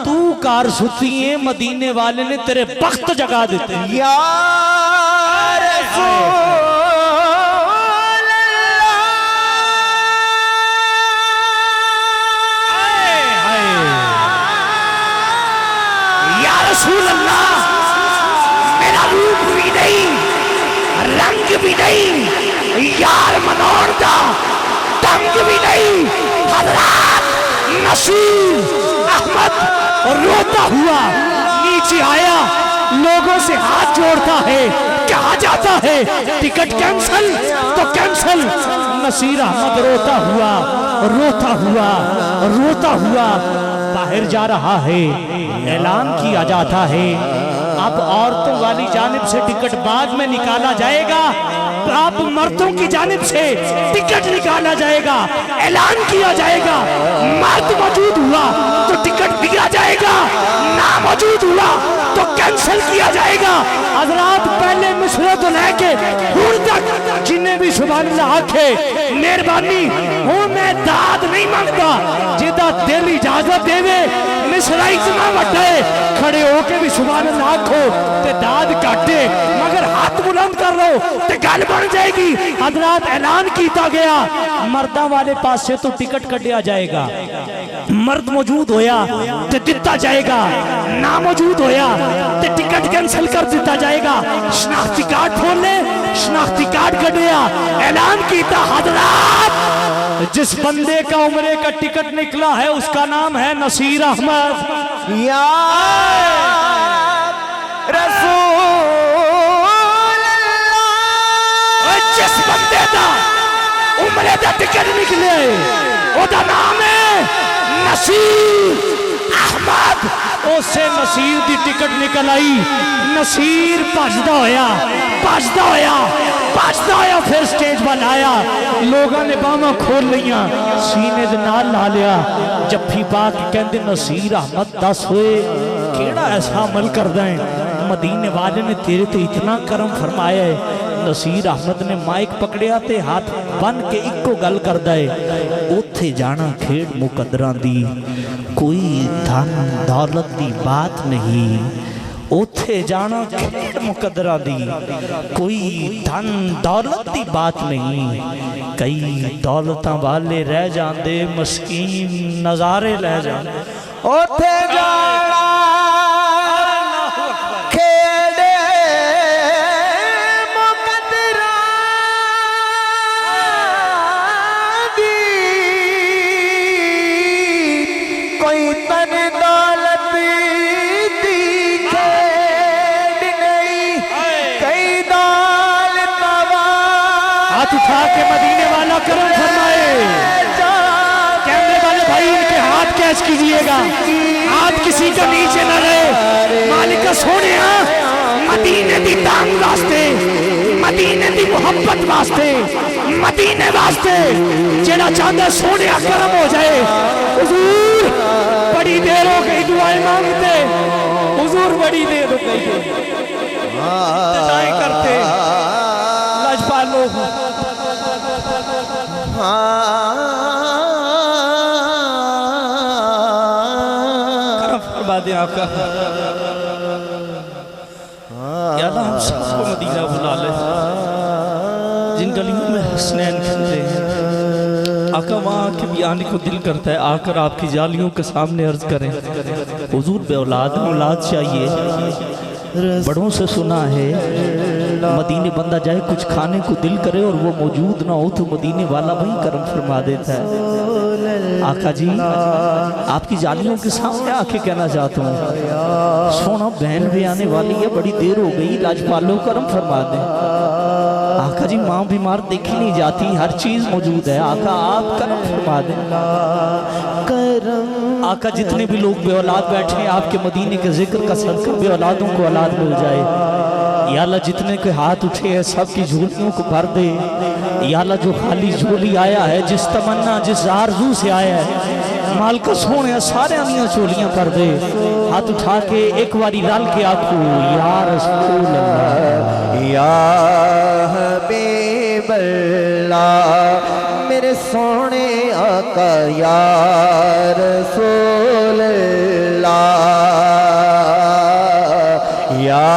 तू घर सुती है, मदीने वाले ने तेरे बख्त जगा दिते। यार रसूल अल्लाह, मेरा रूप भी नहीं, रंग भी नहीं, यार मनोर दा ढंग भी नहीं। हजरात नसीर अहमद रोता हुआ नीचे आया, लोगों से हाथ जोड़ता है, कहा जाता है टिकट कैंसिल तो कैंसिल। नसीर अहमद रोता हुआ बाहर जा रहा है। ऐलान किया जाता है अब औरतों वाली जानिब से टिकट बाद में निकाला जाएगा, अब मर्दों की जानिब से टिकट निकाला जाएगा। ऐलान किया जाएगा, मर्द मौजूद हुआ तो टिकट दिया जाएगा, ना मौजूद हुआ तो कैंसिल किया जाएगा। हजरात पहले मिसरे तो लेके हुण तक जिन्हें भी सुभान अल्लाह आखे, मेहरबानी हूं मैं दाद नहीं मांगता, जिदा दिल इजाजत देवे। मिसरा इतना वड्डा है, खड़े होके भी सुभान अल्लाह आखो ते दाद काटे, मगर हाथ बुलंद कर लो ते गल बन जाएगी। हजरात ऐलान किया गया, मर्दा वाले पास से तो टिकट कटिया जाएगा, मर्द मौजूद होया ते दिता जाएगा, ना मौजूद होया ते टिकट कैंसिल कर दिता जाएगा। शनाख्ती कार्ड खोल ले, शनाख्ती कार्ड कटिया। ऐलान किया हजरात जिस बंदे का उम्रे का टिकट निकला है उसका नाम है नसीर अहमद। या रसूल अल्लाह, जिस बंदे का उम्रे का टिकट निकले ओदा नाम है नसीर अहमद। अहमद उसे नसीर की टिकट निकल आई। नसीर भजदा होया फिर स्टेज वाल आया। लोगों ने बाहां खोल लिया, सीने दे नाल ला लिया, जफ्फी पा के कहते नसीर अहमद दस होए केड़ा ऐसा अमल करदा है मदीने वाले ने तेरे ते इतना करम फरमाया है। नसीर अहमद ने माइक पकड़िया ते हाथ बन के इको गल करदा है, उत्थे जाना खेड मुकदरां दी, कोई धन दौलत की बात नहीं। उत्थे जाना खेड मुकदरां दी, कोई धन दौलत की बात नहीं। कई दौलतां वाले रह जाते, मस्कीन नज़ारे ले जाते। उत्थे जाना उठा के मदीने वाला करम फरमाए। कैमरे वाले भाई इनके हाथ कैच कीजिएगा, हाथ किसी का नीचे न रहे। मालिक सोने मदीने दी दान वास्ते, मदीने दी मोहब्बत वास्ते, मदीने वास्ते जेड़ा चाहता सोने करम हो जाए। हुजूर बड़ी देर हो गई दुआएं मांगते, हुजूर बड़ी देर हो गई इंतजार करते। लाजपाल लोग करम फरमा दे आपका। या अल्लाह हम सबको मदीना बुला ले, जिन गलियों में हसनैन खिलते हैं आका वहाँ के भी आने को दिल करता है। आकर आपकी जालियों के सामने अर्ज करें, हुजूर बे औलाद चाहिए। बड़ों से सुना है मदीने बंदा जाए कुछ खाने को दिल करे और वो मौजूद ना हो तो मदीने वाला वही करम फरमा देता है। आका जी आपकी जालियों के सामने आके कहना चाहता हूँ, सोना बहन भी आने वाली है, बड़ी देर हो गई, लाजपालो करम फरमा दे। आका जी माँ बीमार देखी नहीं जाती, हर चीज मौजूद है, आका आप करम फरमा दे। आका जितने भी लोग बे औलाद बैठे हैं आपके मदीने के जिक्र का सदका बे औलादों को औलाद मिल जाए। या अल्लाह जितने के हाथ उठे हैं सबकी झोलियों को भर दे। या अल्लाह जो खाली झोली आया है, जिस तमन्ना जिस आरज़ू से आया है, मालिक सोने सारे दियां झोलियां भर दे। हाथ उठा के एक बारी रल के आखो या रसूल अल्लाह, या हबीब अल्लाह, मेरे सोने आका या रसूल अल्लाह, या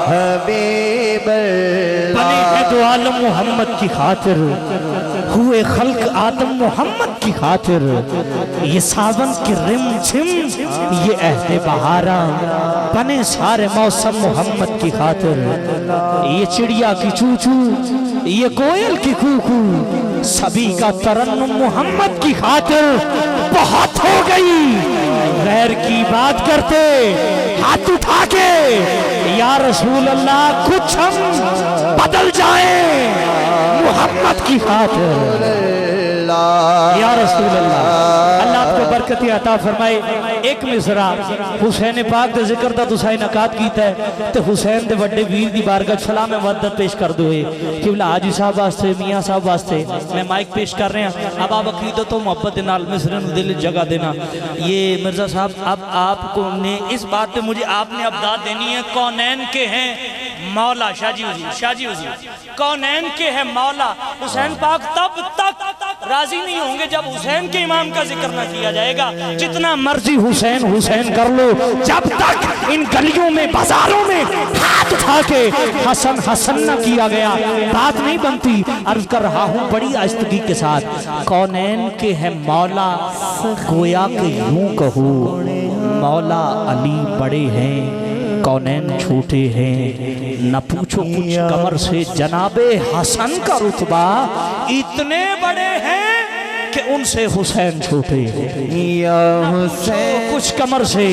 हबीब अल्लाह। बने हैं दो आलम मोहम्मद की खातिर, हुए खल्क आदम मोहम्मद की खातिर। ये सावन की रिम झिम ये अहद बहारा, बने सारे मौसम मोहम्मद की खातिर। ये चिड़िया की चू चू, ये कोयल की कूकू, सभी का तरन्नुम मोहम्मद की खातिर। बहुत हो गई गैर की बात करते, हाथ उठा के या रसूल अल्लाह कुछ हम बदल जाएं मोहम्मद की खातिर। या रसूल अल्लाह, अल्लाह आपको बरकत अता फरमाए। एक मिसरा हुसैन पाक दे जिक्र दा तुसां इनकाद कीता है ते हुसैन दे वड्डे वीर दी बारगाह सलाम मुवद्दत पेश कर दो। किबला हाजी साहब वास्ते, मियाँ साहब वास्ते मैं माइक पेश कर रहे हैं। अब आप अकीदत तो मोहब्बत के नाल मिसरे नूं दिल जगह देना। ये मिर्जा साहब अब आपको ने इस बात पे मुझे आपने अपदाद देनी है। कौनैन के हैं मौला शाहजी हुजूर, कौनैन के हैं मौला। हुसैन पाक तब तक राजी नहीं होंगे जब हुसैन के इमाम का जिक्र ना किया जाएगा। जितना मर्जी हुसैन हुसैन कर लो, जब तक इन गलियों में बाजारों में हाथ उठा के हसन हसन न किया गया बात नहीं बनती। अर्ज कर रहा हूँ बड़ी आहिस्तगी के साथ, कौनैन के हैं मौला, गोया के यूं कहो मौला अली बड़े हैं, कौनैन छोटे हैं। न पूछो कुछ कमर से जनाबे हसन का रुतबा, इतने बड़े हैं कि उनसे हुसैन छोटे हैं। या हुसैन कुछ कमर से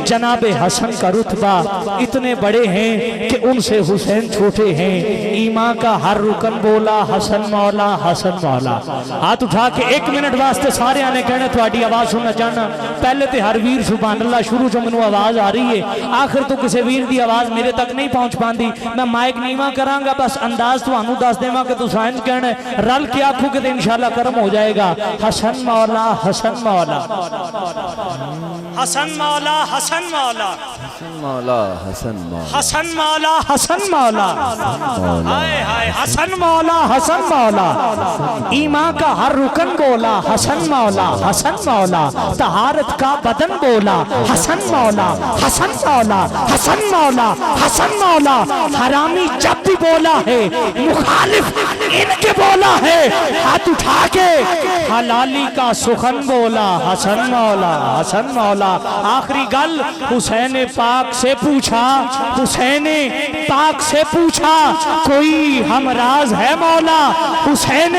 जनाबे हसन का रुतबा इतने बड़े हैं कि उनसे हुसैन छोटे हैं। ईमान का हर रुकन बोला हसन मौला हसन मौला। हाथ उठा के 1 मिनट वास्ते सारे आने कहने थोड़ी आवाज सुनना चाहना। पहले तो हर वीर सुभान अल्लाह शुरू जो मैनू आवाज आ रही है, आखिर तो किसी वीर की आवाज मेरे तक नहीं पहुंच पाती। मैं माइक नीवा करांगा, बस अंदाज तुहानू दस देवां कि तुसीं इंज कहना रल के आखोगे तो इंशाल्लाह कर्म हो जाएगा। हसन मौला हसन मौला हसन मौला हसन मौला मौला हसन मौला हसन मौला हसन मौला हाय हाय हसन मौला हसन मौला। ईमान का हर रुकन बोला हसन मौला हसन मौला। तहारत का बदन बोला हसन मौला हसन मौला हसन मौला हसन मौला। हरामी जब भी बोला है मुखालिफ इनके बोला है। हाथ उठा के हलाली का सुखन बोला हसन मौला हसन मौला। आखिरी गल हुसैन पाक से पूछा, हुसैन पाक से पूछा कोई हमराज है मौला। हुसैन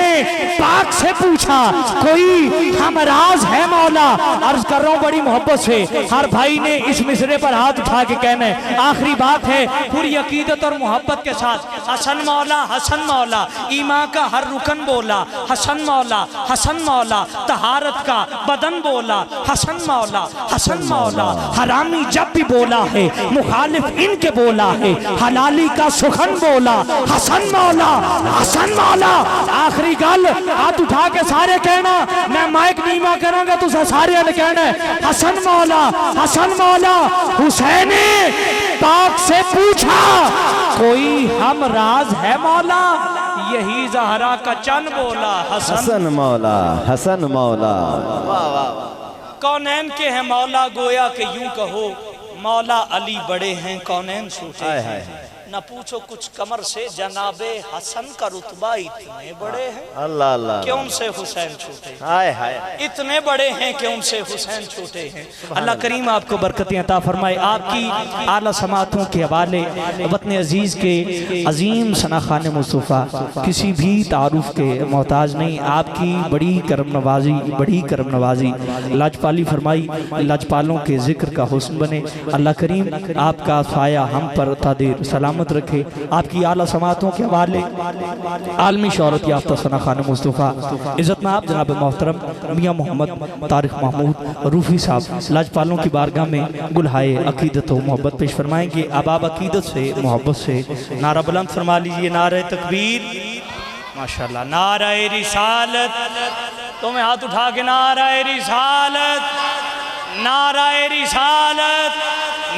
पाक से पूछा कोई हमराज है मौला। अर्ज कर रहा हूं बड़ी मोहब्बत से, हर भाई ने इस मिसरे पर हाथ उठा के कहना है। आखिरी बात है पूरी अकीदत और मोहब्बत के साथ हसन मौला हसन मौला। ईमान का हर रुकन बोला हसन मौला हसन मौला। तहारत का बदन बोला हसन मौला हसन मौला। हरामी जब भी बोला है मुखालिफ इनके बोला है। हलाली का सुखन बोला हसन मौला हसन मौला। आखिरी गल हाथ उठा के सारे कहना, मैं माइक नीवा करांगा तो सारे ने कहना है हसन मौला हसन मौला। हुसैन पाक से पूछा कोई हम राज है मौला। यही जहरा का चन बोला हसन मौला हसन मौला। कौनैन के हैं मौला गोया के यूं कहो मौला अली बड़े हैं कौनैन छोटे हैं। न पूछो कुछ कमर से जनाबे हसन का रुतबा इतने बड़े हैं अल्लाह अल्लाह कि उनसे हुसैन छोटे हैं। हाय हाय इतने बड़े हैं कि उनसे हुसैन छोटे हैं। अल्लाह करीम आपको बरकतें अता फरमाए। आपकी आला समातों के हवाले वतन अजीज के अजीम सना खान मुस्तफ़ा किसी भी तारुफ के मोहताज नहीं। आपकी बड़ी करम नवाजी बड़ी करम नवाजी लाजपाली फरमाई। लाजपालों के जिक्र का हुस्न बने। अल्लाह करीम आपका साया हम पर तादेर सलामत रखे। आपकी आला समातों के हवाले आलमी शौहरत याफ्ता सना खान मुस्तफ़ा इज़्ज़त में आप जनाब मोहतरम मियाँ मोहम्मद तारिक महमूद रूफी साहब लाजपालों की बारगाह में गुलहाए अकीदत व मोहब्बत पेश फरमाएंगे। अब आप अकीदत से मोहब्बत से नारा बुलंद फरमा लीजिए। नारे तकबीर माशाल्लाह। नारे रिसालत तुम्हें हाथ उठा के नारे रिसालत नारे रिसालत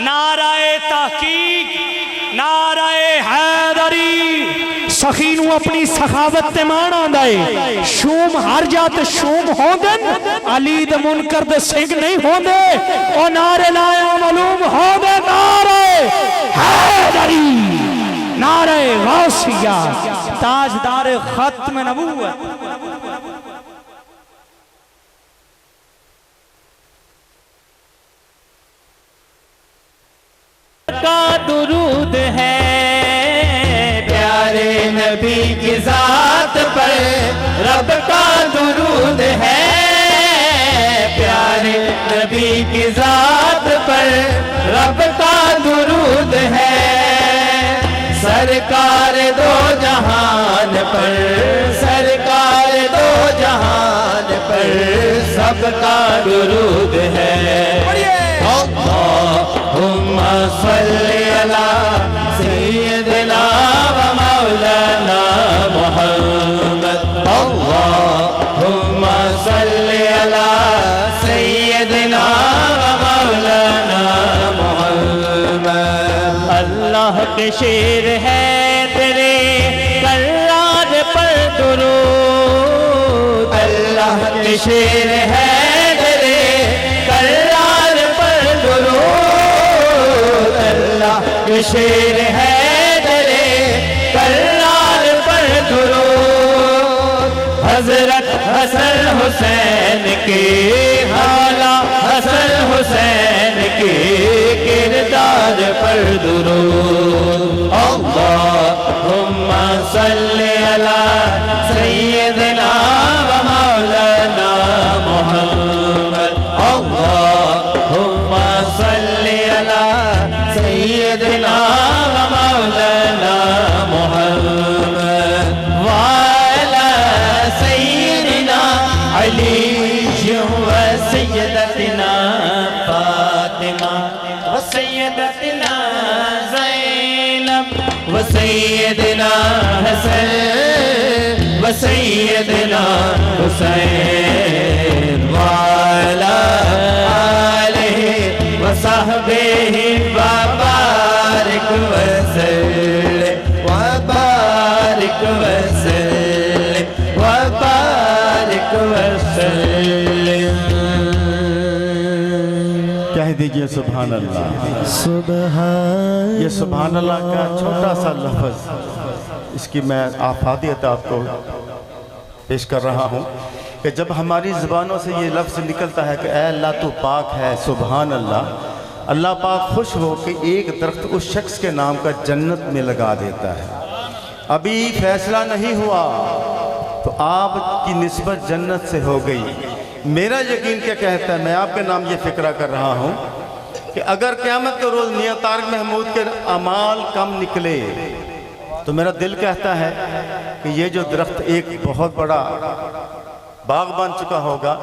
नारे तहकीक नारे हैदरी। सखीनू अपनी सखावत ते मान आंदा है। शूम हर जात शूम होंदन अली दे मुनकर दे सिंह नहीं होंदे। ओ नारे लाया मालूम होंदे नारे हैदरी नारे गौसिया ताजदार खत्म नबूवत। का दुरूद है प्यारे नबी की जात पर रब का दुरूद है। प्यारे नबी की जात पर रब का दुरूद है। सरकार दो जहान पर सरकार दो जहान पर सबका दुरूद है। अल्लाहुम्मा सल्ली अला सय्यिदिना व मौलाना मुहम्मद। अल्लाहुम्मा सल्ली अला सय्यिदिना व मौलाना मुहम्मद। अल्लाह के शेर है तेरे कल्लाद पर दुरूद। अल्लाह के शेर है तेरे कल्लाद पर दुरूद। अल्लाह के शेर है तेरे कल्लाद पर दुरूद। हजरत हसन हुसैन के हाला हसन हुसैन के किरदार पर दुरूद। अल्लाहुम्मा सल्ली अला सय्यिदिना व मौलाना व सैयदना हसन व सैयदना हुसैन वाला आलिहि व सहबिहि व बारिक वसल्लिम व बारिक वसल्लिम व बारिक वसल्लिम। कह दीजिए सुभान अल्लाह। सुबहान ये सुभान अल्लाह का छोटा सा लफ्ज़, इसकी मैं आफादियत आपको पेश कर रहा हूँ कि जब हमारी ज़ुबानों से ये लफ्ज़ निकलता है कि ऐ अल्लाह तू पाक है, सुभान अल्लाह, अल्लाह पाक खुश हो कि एक दरख्त उस शख्स के नाम का जन्नत में लगा देता है। अभी फैसला नहीं हुआ तो आपकी निस्बत जन्नत से हो गई। मेरा यकीन क्या कहता है, मैं आपके नाम ये फ़िक्रा कर रहा हूँ कि अगर क़यामत के रोज़ मियां तारिक महमूद के अमाल कम निकले तो मेरा दिल कहता है कि ये जो दरख्त एक बहुत बड़ा बाग बन चुका होगा,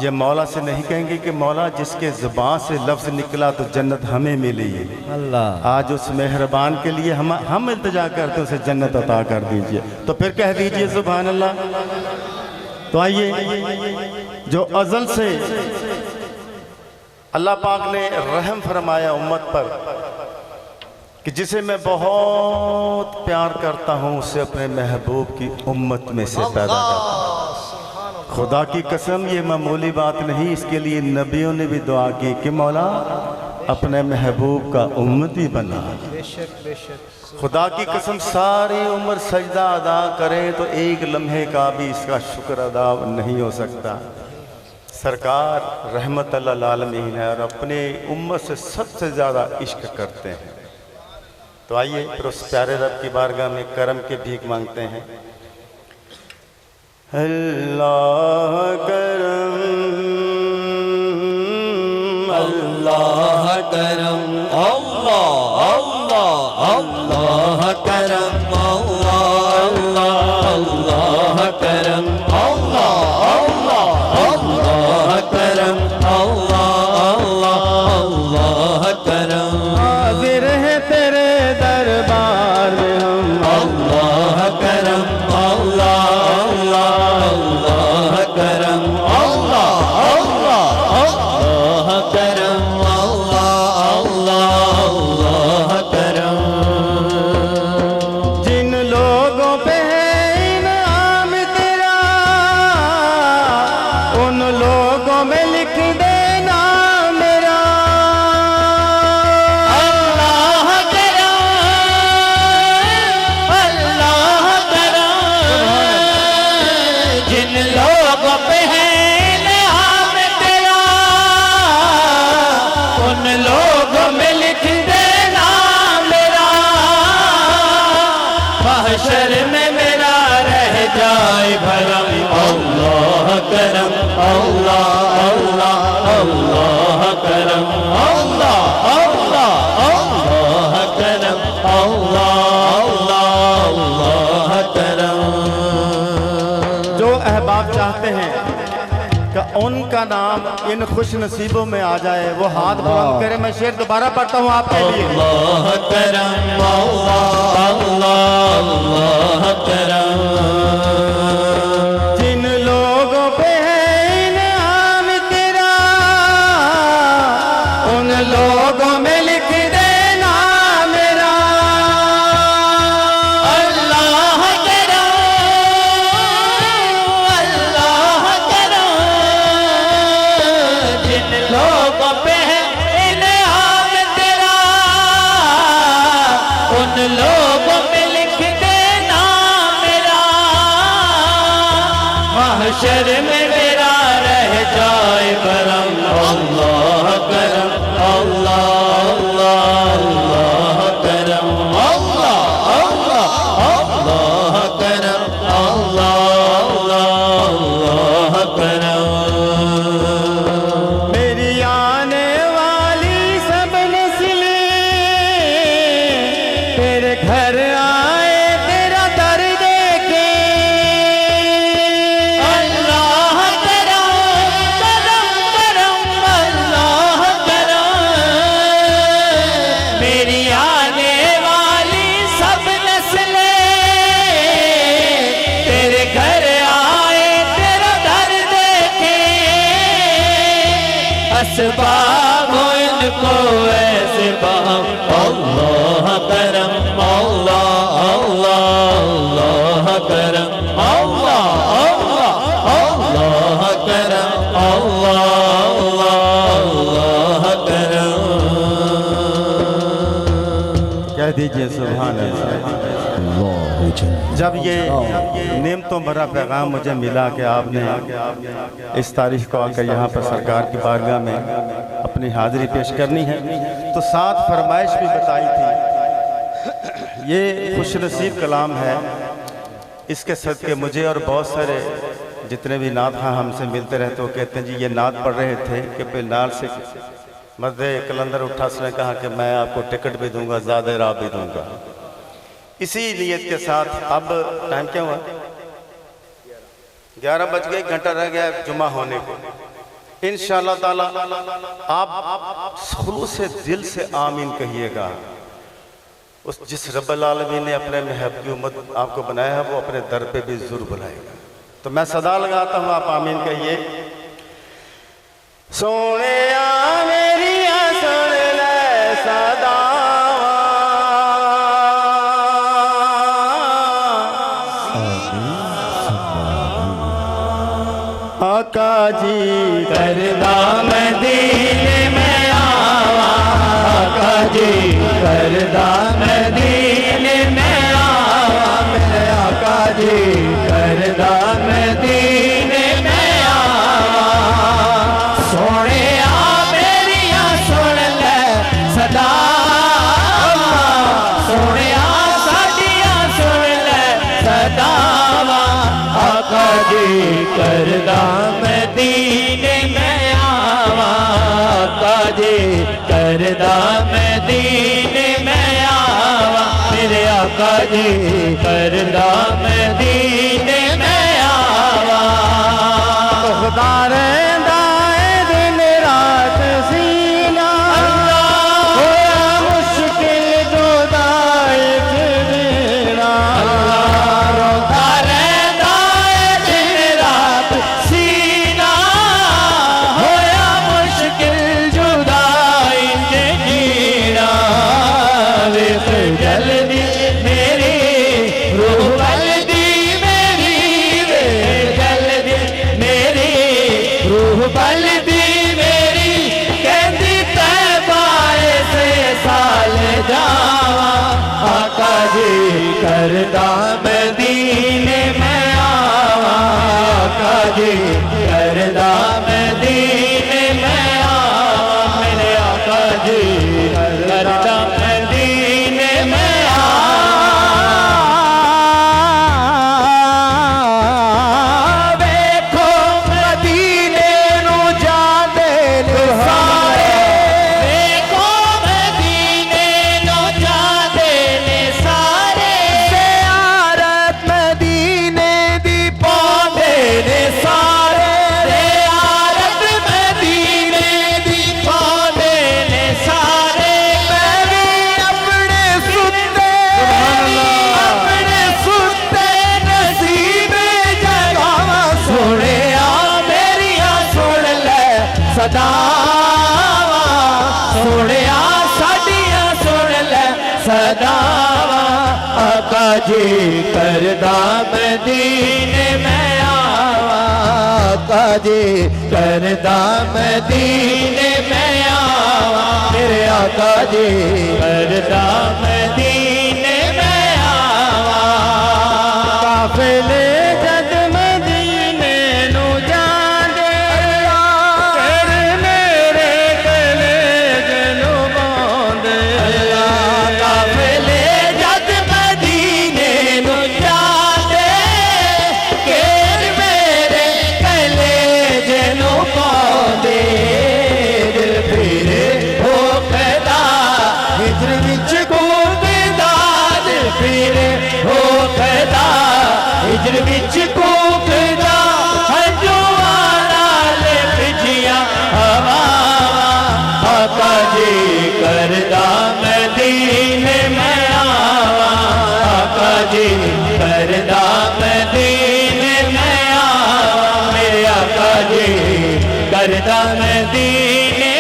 ये मौला से नहीं कहेंगे कि मौला जिसके ज़ुबान से लफ्ज़ निकला तो जन्नत हमें मिली। अल्लाह आज उस मेहरबान के लिए हम इल्तिजा करते उसे जन्नत अता कर दीजिए। तो फिर कह दीजिए सुभान अल्लाह। तो आइए, जो अज़ल से अल्लाह पाक ने रहम फरमाया उम्मत पर कि जिसे मैं बहुत प्यार करता हूँ, उसे अपने महबूब की उम्मत में से पैदा करता हूँ। खुदा की कसम ये मामूली बात नहीं, इसके लिए नबियों ने भी दुआ की कि मौला अपने महबूब का उम्मती बना। खुदा की कसम सारी उम्र सजदा अदा करें तो एक लम्हे का भी इसका शुक्र अदा नहीं हो सकता। सरकार रहमत अल्ल आलमीन है और अपने उम्मत से सबसे ज़्यादा इश्क करते हैं। तो आइए फिर उस प्यारे रब की बारगाह में करम के भीख मांगते हैं। अल्लाह करम अल्लाह करम अल्लाह अल्लाह अल्लाह करम अल्लाह अल्लाह करम अल्लाह अल्लाह अल्लाह करम अल्लाह अल्लाह करम। हाजिर है तेरे दरबार में हम, अल्लाह करम अल्लाह अल्लाह अल्लाह करम अल्लाह अल्लाह अल्लाह करम अल्लाह अल्लाह अल्लाह करम। जिन लोगों पे है इनाम तेरा उन लोगों में लिख देना मेरा। अल्लाह करम अल्लाह करम। जिन लोगों पे है इनाम तेरा उन लोगों में लिख देना मेरा। महशर में मेरा रह जाए भरम। अल्लाह करम अल्लाह अल्लाह अल्लाह करम अल्लाह अल्लाह अल्लाह करम अल्लाह अल्लाह अल्लाह करम। जो अहबाब चाहते हैं कि उनका नाम इन खुश नसीबों में आ जाए वो हाथ बुलंद करें। मैं शेर दोबारा पढ़ता हूँ आपके लिए। अल्लाह करम अल्लाह अल्लाह अल्लाह करम। जिन लोगों पे है इनाम तेरा उन लोगों में लिख देना मेरा। अल्लाह करम अल्लाह करम। जिन लोगों पे है इनाम तेरा उन लोगों में लिख देना मेरा। महशर में मेरा रह जाए करम। अल्लाह करम अल्लाह अल्लाह अल्लाह करम अल्लाह अल्लाह अल्लाह करम अल्लाह अल्लाह अल्लाह करम। मेरी आने वाली सब नस्लें तेरे घर आए तेरा दर देखे। अल्लाह करम करम करम अल्लाह करम। मेरी आने वाली ऐसे बाग हो इनको ऐसे बाग अल्लाह करम अल्लाह अल्लाह अल्लाह करम अल्लाह अल्लाह अल्लाह करम अल्लाह अल्लाह करम। कह दीजिए सुभान अल्लाह। जब ये नेमतों भरा पैगाम मुझे मिला कि आपने इस तारीख को आकर यहाँ पर सरकार की बारगाह में अपनी हाज़िरी पेश करनी है, तो साथ फरमाइश भी बताई थी। ये खुशनसीब कलाम है, इसके सदके मुझे और बहुत सारे जितने भी नात खां हमसे मिलते रहते वो कहते हैं जी ये नात पढ़ रहे थे कि पिलनार से मर्द कलंदर उठा, उसने कहा कि मैं आपको टिकट भी दूंगा, ज़्यादा राह भी दूंगा। इसी नीयत के साथ अब टाइम क्या हुआ, 11 बज गए, 1 घंटा रह गया जुमा होने को। इंशाअल्लाह ताला आप खुलूस से दिल से आमीन कहिएगा। उस जिस रब्बुल आलमीन ने अपने महब की उम्मत आपको बनाया है वो अपने दर पे भी ज़रूर बुलाएगा। तो मैं सदा लगाता हूँ, आप आमीन कहिए। सोने मेरी सुन ले सदा आका जी करदा मदीने में आवा आका जी करदा मदीने में आवा मेरे आका जी करदा मदीने में आवा। सोने आ मेरिया सुन ले सदा सोने आ साडिया सुन ले सदावा आका जी करदा मदीने में आवा आका जी करदा मदीने में आवा मेरे आका जी करदा मदीने में आवा। खुदा रहंदा है दिन रात सीना होया मुश्किल जुदाई जीना रोता रहता है दिन रात सीना होया मुश्किल जुदाई जीना। वेख जल्दी मेरी रूह बल्दी मेरी वेख जल्दी मेरी रूह बल्दी मेरी कहती तैबाए से साल जावा आका जी करदा मदीने में आवा आका जी करदा मदीने में आवा मेरे आका जी करदा मदीने में आवा। देखो मदीने नू जांदे ने सारे देखो मदीने नू जांदे ने सारे ज़ियारत मदीने दी पाउंदे ने सारे ज़ियारत मदीने दी पाउंदे ने सारे। मैं भी अपने सुते नसीब जगावा सोने आ मेरिया सुन ले सदावा सोने आ साडिया सुन ले सदावा आका जी करदा मदीने में आवा आका जी करदा मदीने में आवा मेरे आका जी करदा मदीने में आवा। काफिले जद मदीने नू जांदे कर मेरे कलेज नू बांदे काफिले जद मदीने नू जांदे कर मेरे कलेज नू बांदे। दिल फिरे होकदा हिजर विच कूकदा दिल फिरे होकदा हिजर विच कूकदा हंजुआ नाल पिछिया हवा आका जी करदा मदीने में आवा आका जी करदा मदीने में आवा मेरे आका जी करदा मदीने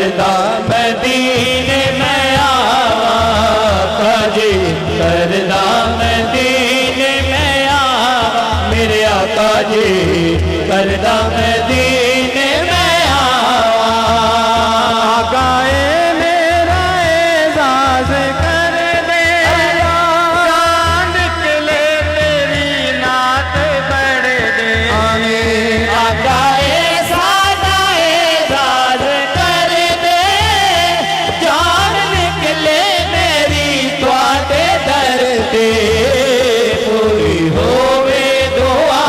करदा मदीने में आवा आका जी करदा मदीने में आवा मेरे आका जी करदा मदीने में आवा गाए मेरा एजाज कर दे चांद निकले तेरी नात बढ़ दे आगाए सादा एजाज कर दे जान निकले मेरी तुआडे दर ते पूरी होवे दुआ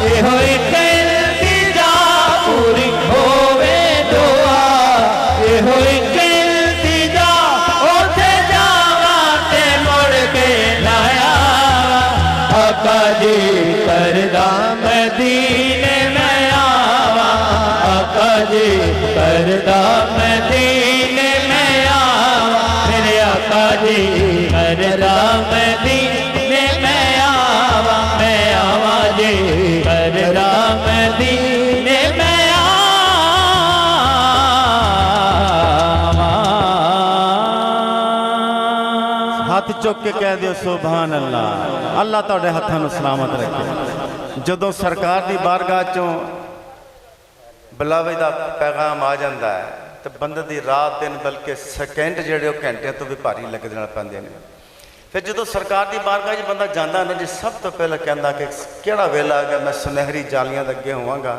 ए होए करदी जा पूरी होवे दुआ ए होए करदी जा ओथे जावा ते मुड़ के लाया आका जी करदा मदीने में आवा आका जी करदा मदीने में आवा मेरे आका जी करदा मदीने में आवा मैं आवा जी करदा मदीने में आवा हथ चुक के कह दियो सुभान अल्लाह अल्लाह तुहाडे हत्थां नूं सलामत रखे जदों सरकार दी बारगाह चों बुलावे दा पैगाम आ जाता है तो बंदे दी रात दिन बल्कि सेकेंड जिहड़े घंटियां तो भी भारी लगने पैंदे ने फिर जो सरकार की बारगाह च बंदा जाता ना जी सब तो पहले कहता कि केड़ा वेला आ गया मैं सुनहरी जालियां दे अगे होवांगा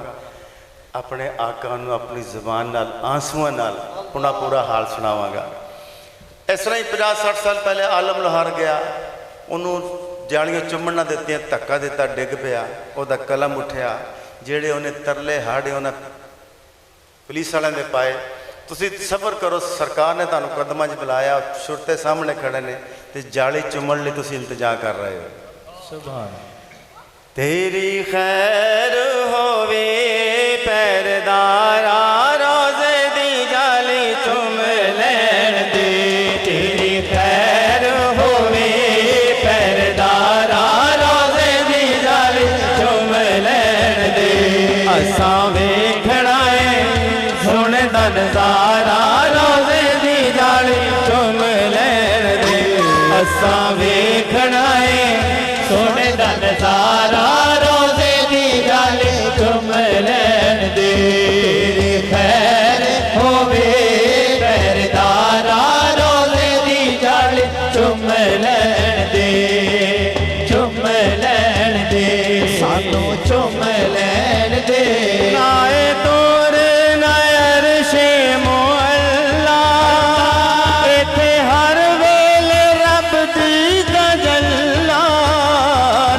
अपने आका नूं अपनी जुबान नाल आंसूआं नाल पुना पूरा हाल सुनावांगा। इस तरह ही 50-60 साल पहले आलम लोहार गया उन्होंने जालियां चुम्मन ना दित्तियां धक्का दिता डिग पिया उहदा कलम उठिया जेड़े उन्हें तरले हाड़े उन्हें पुलिस वाले ने पाए तुसी सबर करो सरकार ने तुहानूं कदमां च बुलाया छुरते सामने खड़े ने ते जाली चुमन लई तुसी इंतजार कर रहे हो। सुभान तेरी खैर होवे पैरदारा रोज़े दी जाली चुम लैण दे तेरी खैर होवे पैरदारा रोज़े दी जाली चुम लैण दे असां वेखणा है सोने दा नज़ारा रोज़े दी जाली चुम लैण दे असां वेखणा है सोने दा नज़ारा रोज़े दी जाली चुम लैण दे तेरी खैर होवे पैरदारा रोज़े दी जाली चुम लैण दे सानू चुम लैण दे नाए तोर नायर शे मोअल्ला इत्थे हर वेले रब दी तजल्ला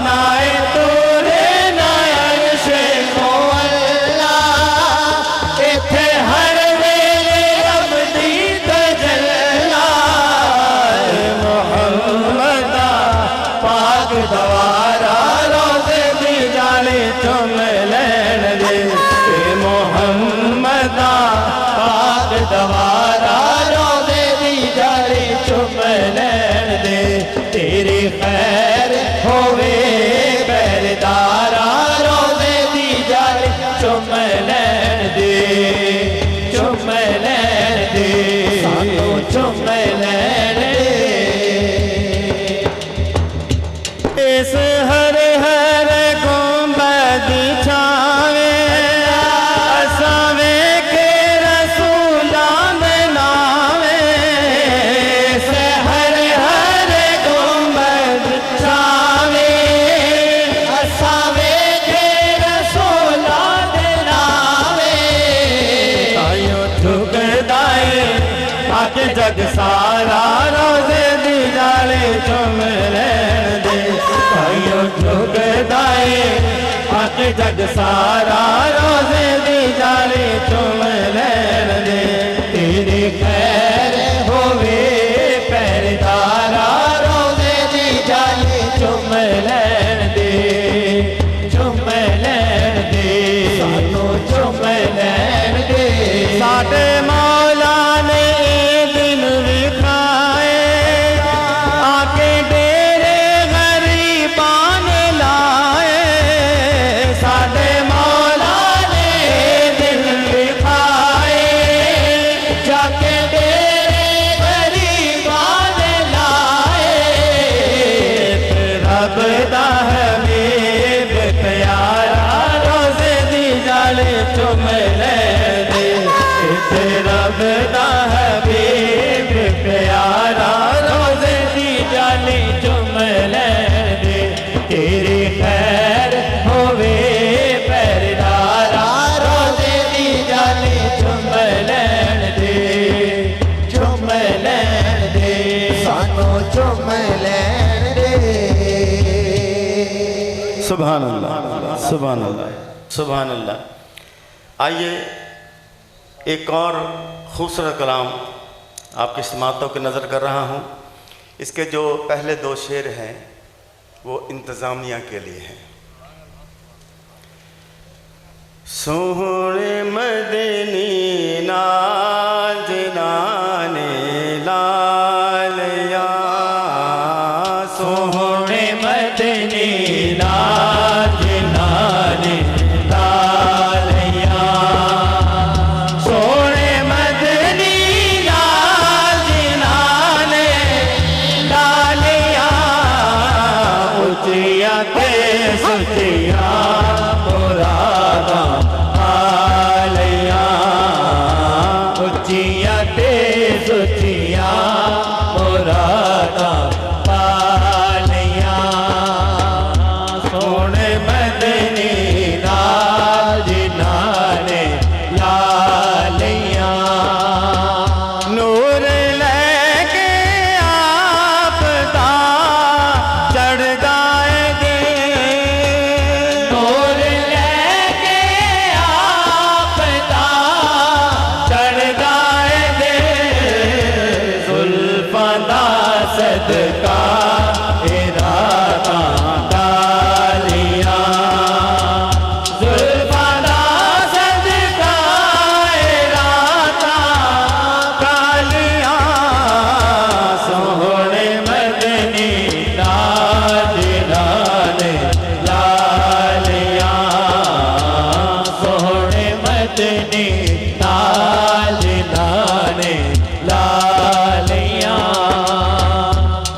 नाए तोर नायर शे मोअल्ला इत्थे हर वेले रब दी तजल्ला मुहम्मदा पाक दवारा रोज़े दी जाली चुम लैण दे मुहम्मदा पाक दवारा रोज़े दी जाली चुम लैण दे तेरी खैर होवे पैरदारा रोज़े दी जाली चुम लैण दे सानू चुम लैण दे इस हरे हरे गुंबद छावे असां वेखे रसूलां दे नावे इस हरे हरे गुंबद छावे असां वेखे रसूलां दे नावे ताइयों ठुकदा है आके जग सारा रोज़े दी जाली चुम लैण दे ताइयों ठुकदा है आके जग सारा रोज़े दी जाली चुम लैण दे तेरी खैर होवे पैरदारा रोज़े दी जाली चुम लैण दे सानू चुम लैण दे साडे मौला ने दिन विखाए आके डेरे गरीबां ने लाए साडे मौला ने दिन विखाए मैनू चुम लैन दे। सुभान अल्लाह, सुभान अल्लाह, सुभान अल्लाह। आइए एक और खूबसूरत कलाम आपकी समातों की नज़र कर रहा हूँ। इसके जो पहले दो शेर हैं वो इंतज़ामिया के लिए हैं। सोहणे मदनी नाज नाने लालिया, सोहणे मदनी नाज नाने लालिया, सोहणे मदनी नाज नाने लालिया, उचिया ते सुचिया मुरादा आलिया, उचिया ते सुचिया मुरादा पालिया, सोहणे मदनी नाज नाने लालिया, नूर लेके आप दा चढ़दा दे, नूर लेके आप दा चढ़दा दे, जुल्फां दा सदका इरादा डालिया, जुल्फां दा सदका इरादा डालिया, सोहणे मदनी नाज नाने लालिया, सोहणे मदनी नाज नाने लालिया,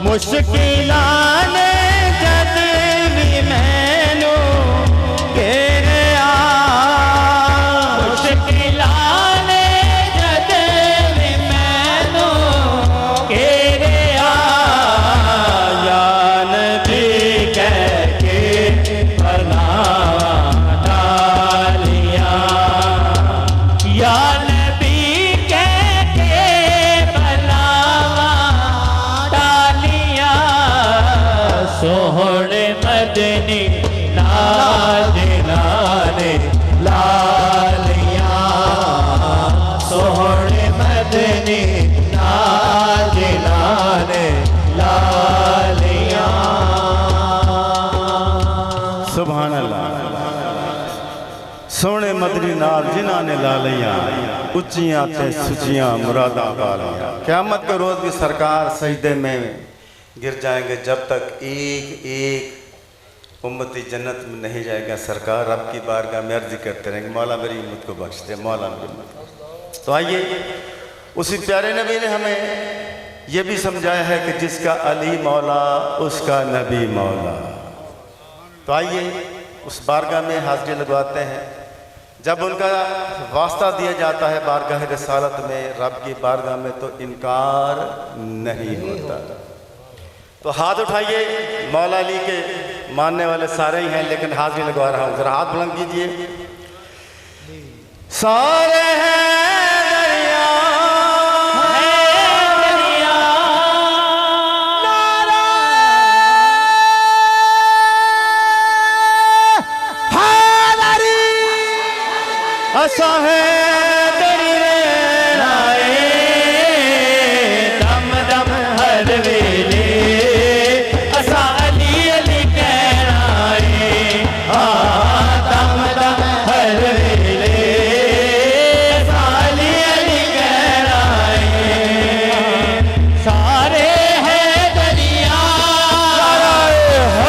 मुश्किलां ने जद भी मैनू घेरिया, मुश्किलां ने जद भी मैनू घेरिया, या नबी कह के पनाह डालिया, या नबी कह के पनाह डालिया, सोहणे मदनी नाज नाने लालिया, सोहणे मदनी नाज नाने लालिया। सुभान अल्लाह। सोने मदनी नाल जिन्हां ने ला लिया, उच्चियां ते सुचियां मुरादा पा लिया। क़यामत के रोज़ भी सरकार सजदे में गिर जाएंगे जब तक एक एक उम्मती जन्नत में नहीं जाएगा। सरकार रब की बारगाह में अर्जी करते रहेंगे, मौला मेरी उम्मत को बख्श दे, मौला मेरी उम्मत को। तो आइए, उसी प्यारे नबी ने हमें ये भी समझाया है कि जिसका अली मौला उसका नबी मौला। तो आइए उस बारगाह में हाजिरी लगवाते हैं। जब उनका वास्ता दिया जाता है बारगाह रिसालत में, रब की बारगाह में, तो इनकार नहीं होता। तो हाथ उठाइए, मौला अली के मानने वाले सारे ही हैं, लेकिन हाजिरी लगवा रहा हूँ, जरा हाथ बुलंद कीजिए। सारे हैं दरिया, असा है तेरी राए दम दम हर वेले असा अली अली कहना है, दम दम हर वेले असा अली अली कहना है। सारे हैं दरिया,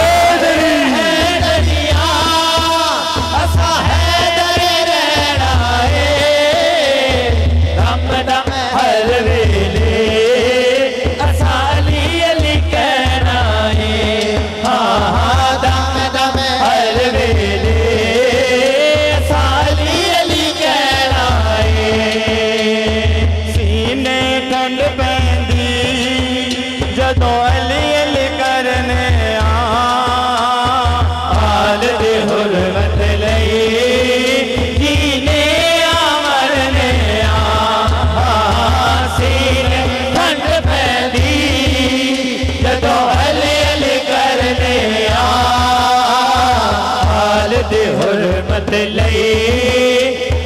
सारे हैं दरिया, असा है दरिया दम दम हर वेले असा अली अली कहना है, दम दम हर वेले असा अली अली कहना है। सीने ठंड पैंदी जदों अली अली करने आल दे हुरमत लई जीने मरने सीने ठंड पैदी मौत लई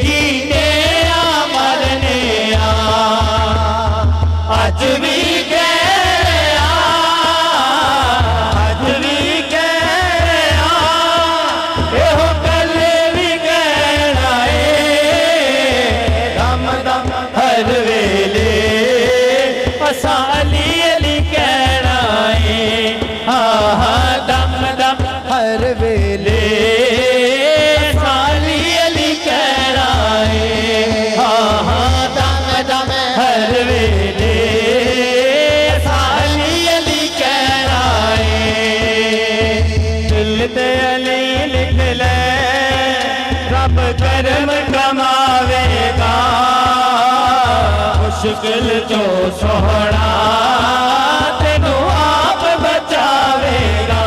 जीने आ मरने आ अज भी कर्म कमावेगा मुश्किल जो सोहना तेनू आप बचावेगा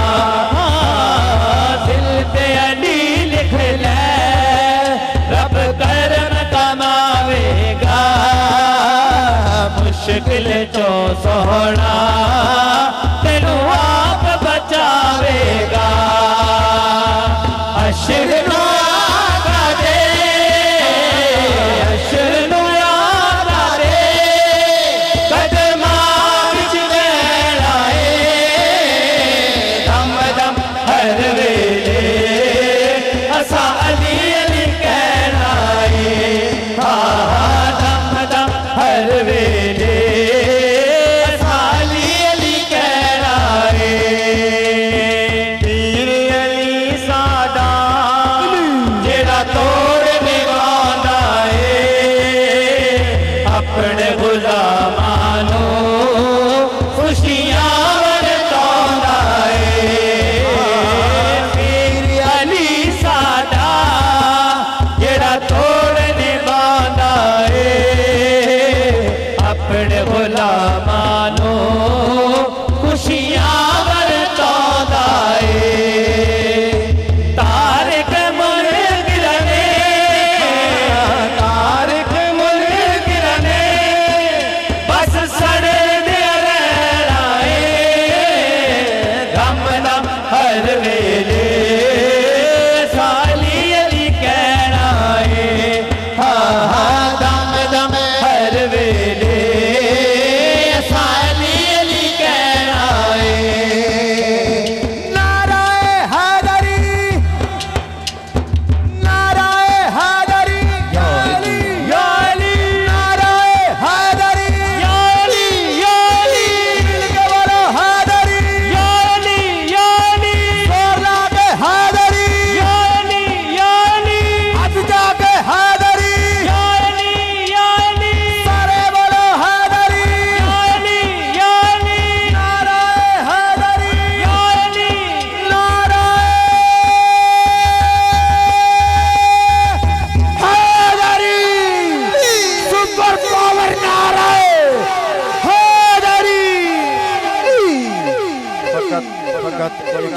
दिल ते अली लिख ले रब कर्म कमावेगा मुश्किल जो सोहना तेनू आप बचावेगा अशर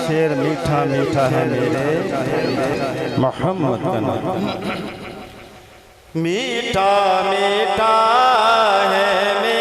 शेर मीठा मीठा है मेरे मोहम्मद का नाम मीठा मीठा है मेरे